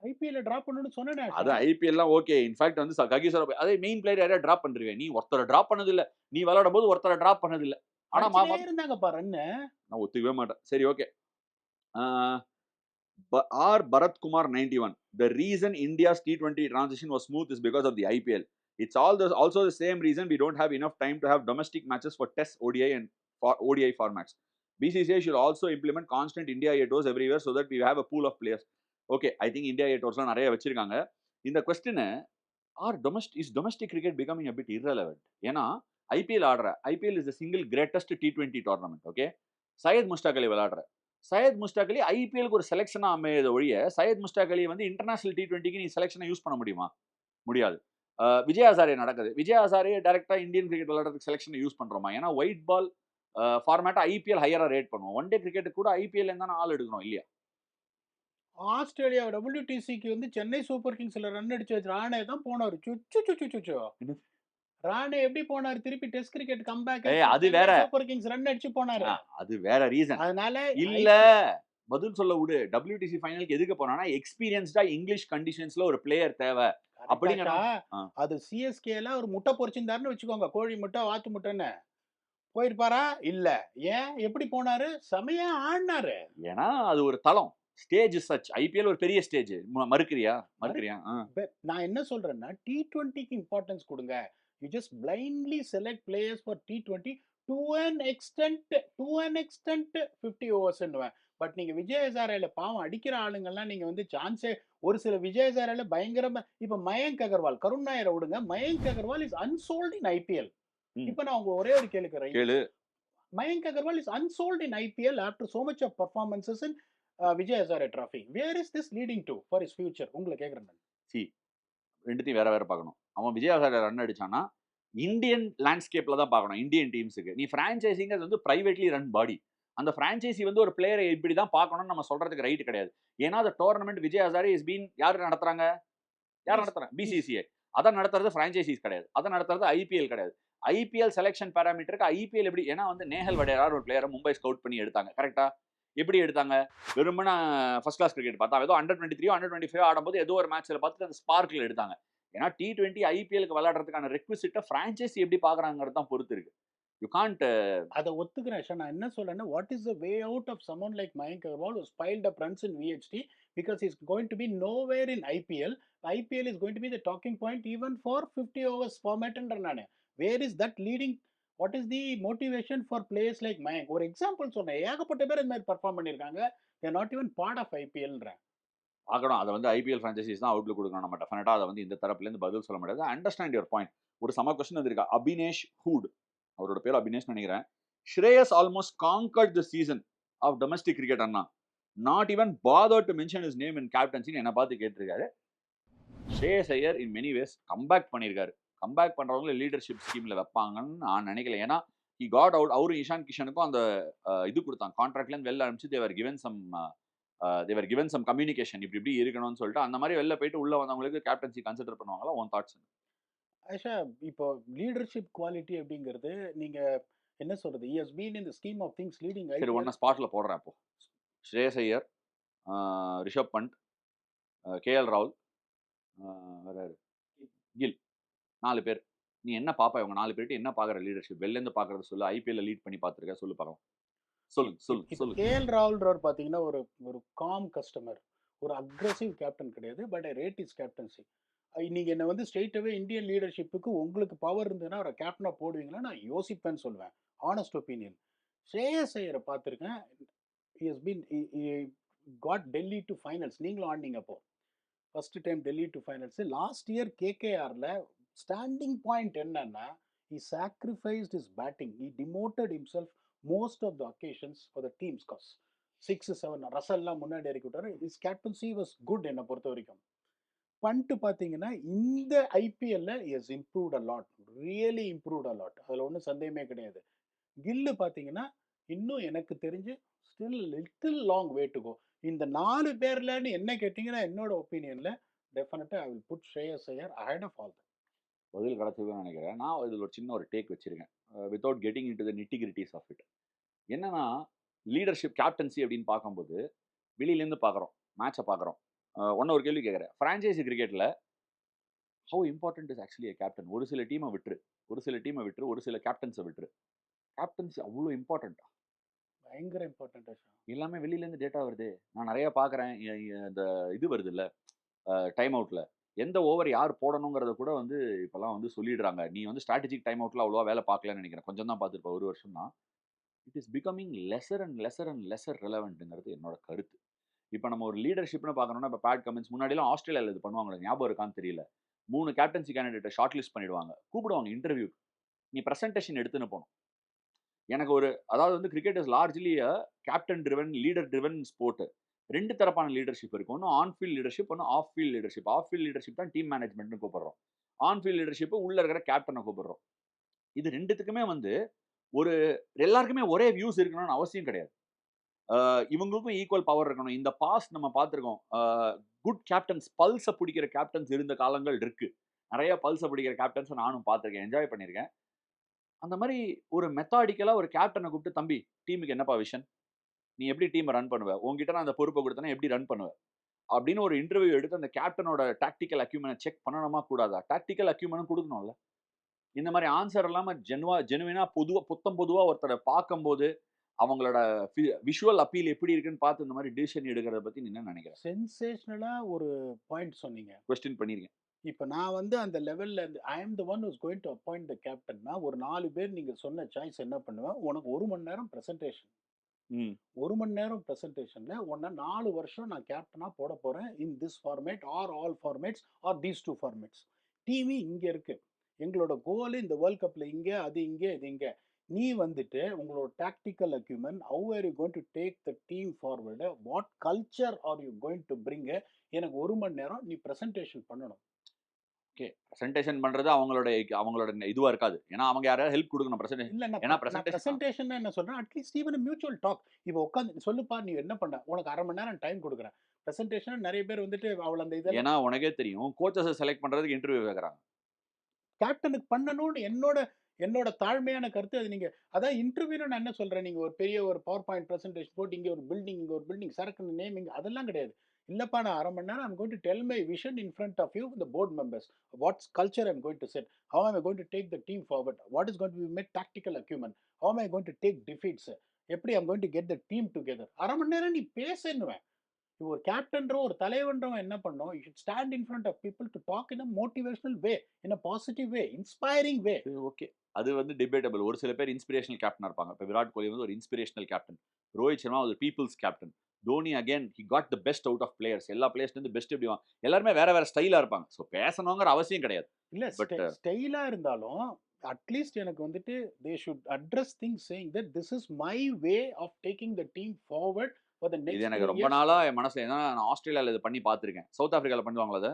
ஐபிஎல்ல டிராப் பண்ணணும்னு சொன்னேனே. அது ஐபிஎல்லாம் ஓகே. இன்ஃபேக்ட் வந்து ககிசோரா அதே மெயின் பிளேயர் யாரையா டிராப் பண்றீங்க? நீ ஒருத்தரை டிராப் பண்ணது இல்ல. நீ விளையாடும் போது ஒருத்தரை டிராப் பண்ணது இல்ல. ஆனா அடிச்சுட்டே இருந்தாங்கப்பா ரன்னு. நான் ஒத்துக்கவே மாட்டேன். சரி, okay. R Bharathkumar 91. the reason India's T20 transition was smooth is because of the IPL. It's also the same reason we don't have enough time to have domestic matches for Test, ODI and for ODI formats. BCCI should also implement constant India A tours everywhere so that we have a pool of players. Okay, I think India A tours நிறைய வச்சிருக்காங்க. இந்த question is domestic cricket becoming a bit irrelevant? ஏன்னா IPL ஆடுற IPL is the single greatest T20 tournament. Okay, Syed Mushtaq Ali விளையாடுற சையத் முஸ்டாக் அலி ஐபிஎலுக்கு ஒரு செலெக்ஷனா அமையத ஒழிய சையத் முஸ்டாக் அலி வந்து international T20க்கு நீ செலெக்ஷனை யூஸ் பண்ண முடியுமா? முடியாது. விஜய் ஹசாரே நடக்குது. விஜய் ஹசாரே டைரக்டா இந்தியன் கிரிக்கெட் விளையாடுறதுக்கு செலெக்ஷனை யூஸ் பண்றோமா? ஏன்னா ஒயிட் பால் ஃபார்மேட்டை ஐபிஎல் ஹையரா ரேட் பண்ணுவோம். ஒன் டே கிரிக்கெட்டுக்கு கூட ஐபிஎல் தானே ஆள் எடுக்கணும் இல்லையா? ஆஸ்திரேலியா WTCக்கு வந்து சென்னை சூப்பர் கிங்ஸ்ல ரன் அடிச்சு வச்சு ராணே தான் போனாரு. சுச்சு சுச்சு சுச்சு ராணே எப்படி போனாரு? திருப்பி டெஸ்ட் கிரிக்கெட் கம்பேக் அது வேற. சூப்பர் கிங்ஸ் ரன் அடிச்சு போனாரு. அது வேற ரீசன். அதனால இல்ல பதில் சொல்ல விடு. WTC ஃபைனலுக்கு எதுக்கு போனானா எக்ஸ்பீரியன்ஸ்டா இங்கிலீஷ் கண்டிஷன்ஸ்ல ஒரு பிளேயர் தேவை அப்படிங்கறா. அது சிஎஸ்கேல ஒரு முட்டை பொரிச்சிருந்தாருன்னு வச்சுக்கோங்க, கோழி முட்டை வாத்து முட்டைன்னு போயிருப்பாரா? இல்ல. ஏன் எப்படி போனாரு? செமையா ஆடினாரு. ஏன்னா அது ஒரு தளம். Stage such. ஐபிஎல் ஒரு பெரிய ஸ்டேஜ். மறுக்கிறியா? நான் என்ன சொல்றேன்னா T20க்கு இம்பார்ட்டன்ஸ் கொடுங்க. You just blindly select players for T20 to an extent 50 overs ன்னுவேன். But நீங்க விஜய் ஹசாரேல பாவம் அடிக்கிற ஆளுங்கெல்லாம் நீங்க வந்து சான்ஸே ஒரு சில விஜய் ஹசாரேல பயங்கரமா இப்ப மயங்க் அகர்வால், கருண் நாயரை விடுங்க, Mayank Agarwal is unsold in IPL. இப்ப நான் உங்க ஒரே ஒரு கேளு. Mayank Agarwal is unsold in IPL after so much of performances in Vijay Hazare trophy. Where is this leading to for is future? உங்களை கேட்குறேன் நான். ரெண்டுத்தையும் வேற வேற பார்க்கணும். அவன் விஜய் ஹசாரே ரன் அடிச்சானா இந்தியன் லேண்ட்ஸ்கேப்ல தான் பார்க்கணும். இந்தியன் டீம்ஸுக்கு நீ பிரான்ச்சைசிங்கிறது வந்து பிரைவேட்லி ரன் பாடி. அந்த பிரான்ச்சைசி வந்து ஒரு பிளேயரை இப்படி தான் பார்க்கணும்னு நம்ம சொல்றதுக்கு ரைட் கிடையாது. ஏன்னா அந்த tournament Vijay Hazare is been யார் நடத்துறாங்க? BCCI. அதை நடத்துறது பிரான்ச்சைசிஸ் கிடையாது. அதை நடத்துறது ஐபிஎல் கிடையாது. ஐபிஎல் செலெக்ஷன் பேராமீட்டருக்கு ஐபிஎல் எப்படி? ஏன்னா வந்து நேஹல் வடேரார் ஒரு பிளேயரை மும்பை ஸ்கவுட் பண்ணி எடுத்தாங்க. கரெக்டா? எப்படி எடுத்தாங்க? வெறுமனா ஃபர்ஸ்ட் கிளாஸ் கிரிக்கெட் பார்த்தா ஏதோ அண்டர் 23 அண்டர் 25 ஆடும்போது ஏதோ ஒரு மேட்ச்ல பார்த்துட்டு அந்த ஸ்பார்க்ல எடுத்தாங்க. ஏன்னா T20 ஐபிஎலுக்கு விளையாடுறதுக்கான ரெக்விசிட்ட பிரான்ச்சைசி எப்படி பாக்குறாங்கிறது தான் பொறுத்து இருக்கு. You can't. அதை ஒத்துக்கிறேன். நான் என்ன சொல்றேன்னா what is the way out of someone like Mayank Agarwal who piled up runs in VHT because he's going to be nowhere in IPL. IPL is going to be the talking point even for 50 overs format ன்ற நானு. Where is that leading? What is the motivation for players like Mayank? ஒரு example சொன்னேன். ஏகப்பட்ட பேர் இந்த மாதிரி perform பண்ணிருக்காங்க. they are not even part of IPL ன்ற. பார்க்கணும். அதை வந்து ஐபிஎல் பிரான்ச்சைசிஸ் தான் அவுட்லுக் கொடுக்கணும். நம்ம டெஃபினட்டா அதை வந்து இந்த தரப்புலேருந்து பதில் சொல்ல முடியாது. Understand your point. ஒரு சம கொஸ்டின் வந்திருக்கா. அபினேஷ் ஹூட், அவரோட பேர் அபினேஷ் நினைக்கிறேன். Shreyas almost conquered the season of domestic cricket அண்ணா. Not even bother to mention his name in கேப்டன்சின்னு என்ன பார்த்து கேட்டிருக்காரு. Shreyas Iyer in many ways comeback பண்ணியிருக்காரு. கம்பேக் பண்றவங்க லீடர்ஷிப் ஸ்கீம்ல வைப்பாங்கன்னு நான் நினைக்கல. ஏன்னா ஹி காட் அவுட். அவரும் இஷான் கிஷனுக்கும் அந்த இது கொடுத்தாங்க. கான்ட்ராக்ட்ல இருந்து வெளில ஆரம்பிச்சு தேவர் கிவன் சம் கம்யூனிகேஷன் இப்படி இருக்கணும்னு சொல்லிட்டு அந்த மாதிரி வெளில போயிட்டு உள்ள வந்தவங்களுக்கு கேப்டன்சி கன்சிடர் பண்ணுவாங்களா? உன் தாட்ஸ்? ஆஷா, இப்போ லீடர்ஷிப் குவாலிட்டி அப்படிங்கிறது நீங்க என்ன சொல்றது? he has been in the scheme of things leading சரி, ஒன்ன ஸ்பாட்ல போடுறேன். அப்போ ஸ்ரேயஸ் ஐயர், ரிஷப் பண்ட், KL ராகுல், கில், 4 பேர். நீ என்ன பாப்பா? இவங்க 4 பேர்ட்டு என்ன பாக்குற லீடர்ஷிப்? வெளில இருந்து பாக்குறது சொல்லு. ஐபிஎல் லீட் பண்ணி பாத்துருக்க சொல்லு பாக்கலாம். சொல்லு. KL ராகுல் பாத்தீங்கன்னா ஒரு காம் கஸ்டமர், ஒரு அக்ரெசிவ் கேப்டன் கிடையாது. But I rate is captaincy. நீங்க என்ன வந்து ஸ்ட்ரெயிட்டாவே இந்தியன் லீடர்ஷிப்புக்கு உங்களுக்கு பவர் இருந்ததுன்னா அவரை கேப்டனா போடுவீங்களா? நான் யோசிப்பேன்னு சொல்லுவேன். Honest opinion. ஸ்ரேயஸ் ஐயரை பார்த்துருக்கேன். he has been he got Delhi to finals. நீங்களும் ஆடினீங்க அப்போ. First time Delhi to finals. Last year KKRல ஸ்டாண்டிங் பாயிண்ட் என்னன்னா he sacrificed his batting. He demoted himself most of the occasions for the team's cause. 6-7 ரசல்லாம் முன்னாடி இறக்கி விட்டாரு. his captaincy was good என்னை பொறுத்த வரைக்கும். பண்ட் பார்த்தீங்கன்னா இந்த ஐபிஎல்ல is improved a lot, really improved a lot. அதில் ஒன்றும் சந்தேகமே கிடையாது. கில்லு பார்த்தீங்கன்னா இன்னும் எனக்கு தெரிஞ்சு still little long way to go. இந்த 4 பேர்லன்னு என்ன கேட்டிங்கன்னா என்னோட ஒப்பீனியனில் டெஃபினட்டாக I will put Shreyas Iyer ahead of all. பதில் கிடச்சதுன்னு நினைக்கிறேன். நான் இதில் ஒரு சின்ன ஒரு டேக் வச்சிருக்கேன். Without getting in to the nitty gritties of it. என்னன்னா லீடர்ஷிப் கேப்டன்சி அப்படின்னு பார்க்கும்போது வெளியிலேருந்து பார்க்குறோம், மேட்சை பார்க்குறோம். ஒன்று ஒரு கேள்வி கேட்குறேன். ஃப்ரான்ச்சைசி கிரிக்கெட்டில் how important is actually captain? ஒரு சில டீமை விட்டுரு, ஒரு சில கேப்டன்ஸை விட்டுரு. கேப்டன்சி அவ்வளோ இம்பார்ட்டண்ட்டா? பயங்கர இம்பார்ட்டன்ட். எல்லாமே வெளியிலேருந்து டேட்டா வருது. நான் நிறைய பார்க்குறேன். இந்த இது வருது இல்லை, டைம் அவுட்ல. எந்த ஓவர் யார் போடணுங்கிறத கூட வந்து இப்பலாம் வந்து சொல்லிடுறாங்க. நீ வந்து ஸ்ட்ராட்டஜிக் டைம் அவுட்ல அவ்வளவா வேல பார்க்கலன்னு நெனைக்கிறேன். கொஞ்சம் தான் பார்த்திருப்ப 1 வருஷம் தான். It is becoming lesser and lesser and lesser ரெலவன்ட்ங்கிறது என்னோட கருத்து. இப்ப நம்ம ஒரு லீடர்ஷிப்னு பார்க்கணும்னா, இப்ப பேட் கமின்ஸ் முன்னாடிலாம் ஆஸ்திரேலியால இது பண்ணுவாங்க. ஞாபகம் இருக்கான்னு தெரியல. 3 கேப்டன்சி கேண்டிடேட்ட ஷார்ட் லிஸ்ட் பண்ணிடுவாங்க. கூப்பிடுவாங்க இன்டர்வியூக்கு. நீ பிரசன்டேஷன் எடுத்துன்னு போணும். எனக்கு ஒரு அதாவது வந்து cricket is largely captain driven, leader driven sport. 2 தரப்பான லீடர்ஷிப் இருக்கு. ஒண்ணு ஆன் ஃபீல்ட் லீடர்ஷிப், ஒண்ணு off field leadership. Off field leadership தான் டீம் மேனேஜ்மென்ட்னு கூப்பிடுறோம். ஆன் ஃபீல்ட் லீடர்ஷிப் உள்ள இருக்கிற கேப்டன கூப்பிடுறோம். இது 2த்துக்குமே வந்து ஒரு எல்லாருக்குமே ஒரே வியூஸ் இருக்கணும்னு அவசியம் கிடையாது. இவங்களுக்கும் ஈக்குவல் பவர் இருக்கணும். இந்த பாஸ்ட் நம்ம பார்த்திருக்கோம். குட் கேப்டன்ஸ் பல்ஸ புடிக்கிற கேப்டன்ஸ் இருந்த காலங்கள் இருக்கு. நெறைய பல்ஸ பிடிக்கிற கேப்டன்ஸ நானும் பார்த்திருக்கேன். என்ஜாய் பண்ணியிருக்கேன். அந்த மாரி ஒரு மெத்தாடிக்கலா ஒரு கேப்டன கூப்பிட்டு, "தம்பி டீமுக்கு என்னப்பா விஷன்? நீ எப்படி டீம ரன் பண்ணுவ? உன்கிட்ட நான் அந்த பொறுப்ப குடுத்தேன்னா எப்படி ரன் பண்ணுவ?" அப்படின்னு ஒரு இன்டர்வியூ எடுத்து அந்த கேப்டனோட டாக்டிக்கல் அக்யூமென செக் பண்ணணுமா கூடாதா? டாக்டிக்கல் அக்யூமெனும் குடுக்கணும்ல. இந்த மாரி ஆன்ஸர் இல்லாம ஜெனுவினா பொதுவா புத்தம் பொதுவா ஒருத்தர பார்க்கும்போது, அவங்களோட விஷுவல் அப்பீல் எப்படி இருக்குன்னு பார்த்து இந்த மாரி டிசிஷன் எடுக்கிறத பத்தி நீ என்ன நெனைக்கிற? சென்சேஷனலா ஒரு பாயிண்ட் சொன்னீங்க. கொஸ்டின் பண்ணியிருக்கேன். இப்ப நான் வந்து அந்த லெவல்ல I am the one who's going to appoint the கேப்டன்னா, ஒரு 4 பேர் நீங்க சொன்ன சாய்ஸ் என்ன பண்ணுவேன், உனக்கு 1 மணி நேரம் பிரசன்டேஷன். ம். 1 மணி நேரம் பிரசன்டேஷன்ல உன்ன 4 வருஷம் நான் கேப்டனா போடப் போறேன். In this format are all formats are these 2 formats. Team இங்க இருக்கு. எங்களோட கோல் இந்த வேர்ல்ட் கப்ல இங்க, அது இங்க, இது இங்க. நீ வந்துட்டு உங்களோட tactical acumen, how are you going to take the team forward? What culture are you going to bring? எனக்கு 1 மணி நேரம் நீ பிரசன்டேஷன் பண்ணணும். ஓகே. பிரசன்டேஷன் பண்றது அவங்களோட அவங்களோட இதுவா இருக்காது. ஏன்னா அவங்க யாராவது ஹெல்ப் குடுக்கணும் பிரசன்டேஷன். இல்ல ஏன்னா நான் பிரசன்டேஷன் பிரசன்டேஷன்னா என்ன சொல்றேன், அட்லீஸ்ட் ஈவன் மியூச்சுவல் டாக். இப்ப உட்கார்ந்து சொல்லுப்பா நீ என்ன பண்ண? உனக்கு 1/2 மணி நேரம் டைம் குடுக்குறேன். பிரசன்டேஷன் நெறைய பேர் வந்துட்டு அவள அந்த இதெல்லாம் ஏன்னா உனக்கே தெரியும். கோச்சஸ செலக்ட் பண்றதுக்கு இன்டர்வியூ கேட்கறாங்க. கேப்டனுக்கு பண்ணணும்னு என்னோட என்னோட தாழ்மையான கருத்து. அது நீங்க அதான் இன்டர்வியூல நான் என்ன சொல்றேன், நீங்க ஒரு பெரிய ஒரு பவர் பாயிண்ட் பிரசன்டேஷன் போட்டு இங்க ஒரு பில்டிங், இங்க ஒரு பில்டிங் சரக்குன்னு நேமிங் அதெல்லாம் கிடையாது. இல்லப்பா நான் 1/2 மணி நேரம் I am going to tell my vision in front of you the board members. What's culture I am going to set. How I going to take the team forward. What is going to be my tactical acumen. How I going to take defeats. எப்படி I am going to get the team together. 1/2 மணி நேரம் நீ பேசுன்னுவேன். ஒரு கேப்டன்றவன் ஒரு தலைவன்றவன் என்ன பண்ணணும், you should stand in front of people to talk in a motivational way, in a positive way, inspiring way. சரி ஓகே. அது வந்து டிபேட்டபிள். ஒரு சில பேர் இன்ஸ்பிரேஷனல் கேப்டனா இருப்பாங்க. இப்ப விராட் கோலி வந்து ஒரு இன்ஸ்பிரேஷனல் கேப்டன். ரோஹித் சர்மா ஒரு people's captain. Dhoni again he got the best out of players. எல்லா பிளேயர்ஸ்ல இருந்து பெஸ்ட் எப்படி எல்லாருமே வேற வேற ஸ்டைலா இருப்பாங்க. சோ பேசணுங்கிற அவசியம் கிடையாது. இல்ல பட் ஸ்டைலா இருந்தாலும் அட்லீஸ்ட் எனக்கு வந்துட்டு they should address things saying that this is my way of taking the team forward for the இது நெக்ஸ்ட் எனக்கு 3 ரொம்ப இயர்ஸ். நாளா என் மனசுல ஏன்னா நான் ஆஸ்திரேலியால இத பண்ணி பார்த்திருக்கேன். சவுத் ஆப்பிரிக்கால பண்ணுவாங்களா அத?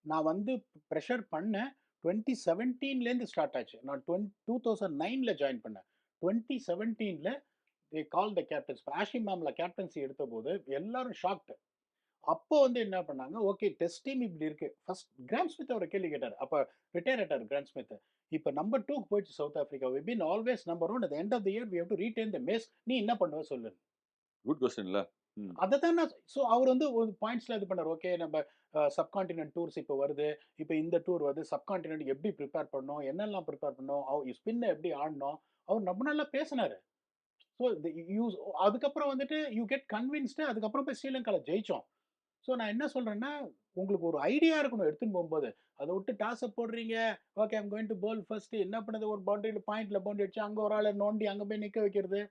நான் வந்து பிரஷர் பண்ணேன். 2017லேருந்து ஸ்டார்ட் ஆச்சு. நான் 2009ல ஜாயின் பண்ணேன். 2017ல தே கால் த கேப்டன்ஸ். ஆஷிம் ஆம்லா கேப்டன்சி எடுத்தபோது எல்லாரும் ஷாக்ட். அப்போ வந்து என்ன பண்ணாங்க, ஓகே டெஸ்ட் டீம் இப்படி இருக்கு. ஃபர்ஸ்ட் கிராம் ஸ்மித் அவர கேள்வி கேட்டாரு. அப்ப ரிட்டயர் ஆயிட்டாரு கிராம் ஸ்மித். இப்ப நம்பர் 2க்கு போயிடுச்சு South Africa. We been always number 1 at the end of the year we have to retain the mace. நீ என்ன பண்ணுவ சொல்லு. குட் கொஸ்டின்ல. ம். அததான் நான் அவர் வந்து ஒரு பாயிண்ட்ஸ்ல இது பண்ணாரு. ஓகே நம்ம சப்கான்டினென்ட் டூர்ஸ் இப்ப வருது. இப்ப இந்த டூர் வருது. சப்கான்டினென்ட் எப்படி பிரிப்பேர் பண்ணணும்? என்னெல்லாம் பிரிப்பேர் பண்ணணும்? ஸ்பின்ன எப்படி ஆடணும்? அவர் ரொம்ப நல்லா பேசினாரு. ஸோ யூ அதுக்கப்புறம் வந்துட்டு யூ கெட் கன்வின்ஸ்டு. அதுக்கப்புறம் போய் ஸ்ரீலங்கால ஜெயிச்சோம். ஸோ நான் என்ன சொல்றேன்னா, உங்களுக்கு ஒரு ஐடியா இருக்கணும் எடுத்துன்னு போம்போது. அத விட்டு டாஸ போடுறீங்க. Okay I am going to bowl first. என்ன பண்ணுது ஒரு பவுண்டரில பாயிண்ட்ல பவுண்டரி அடிச்சு, அங்க ஒரு ஆள நோண்டி அங்க போய் நிக்க வைக்கிறது.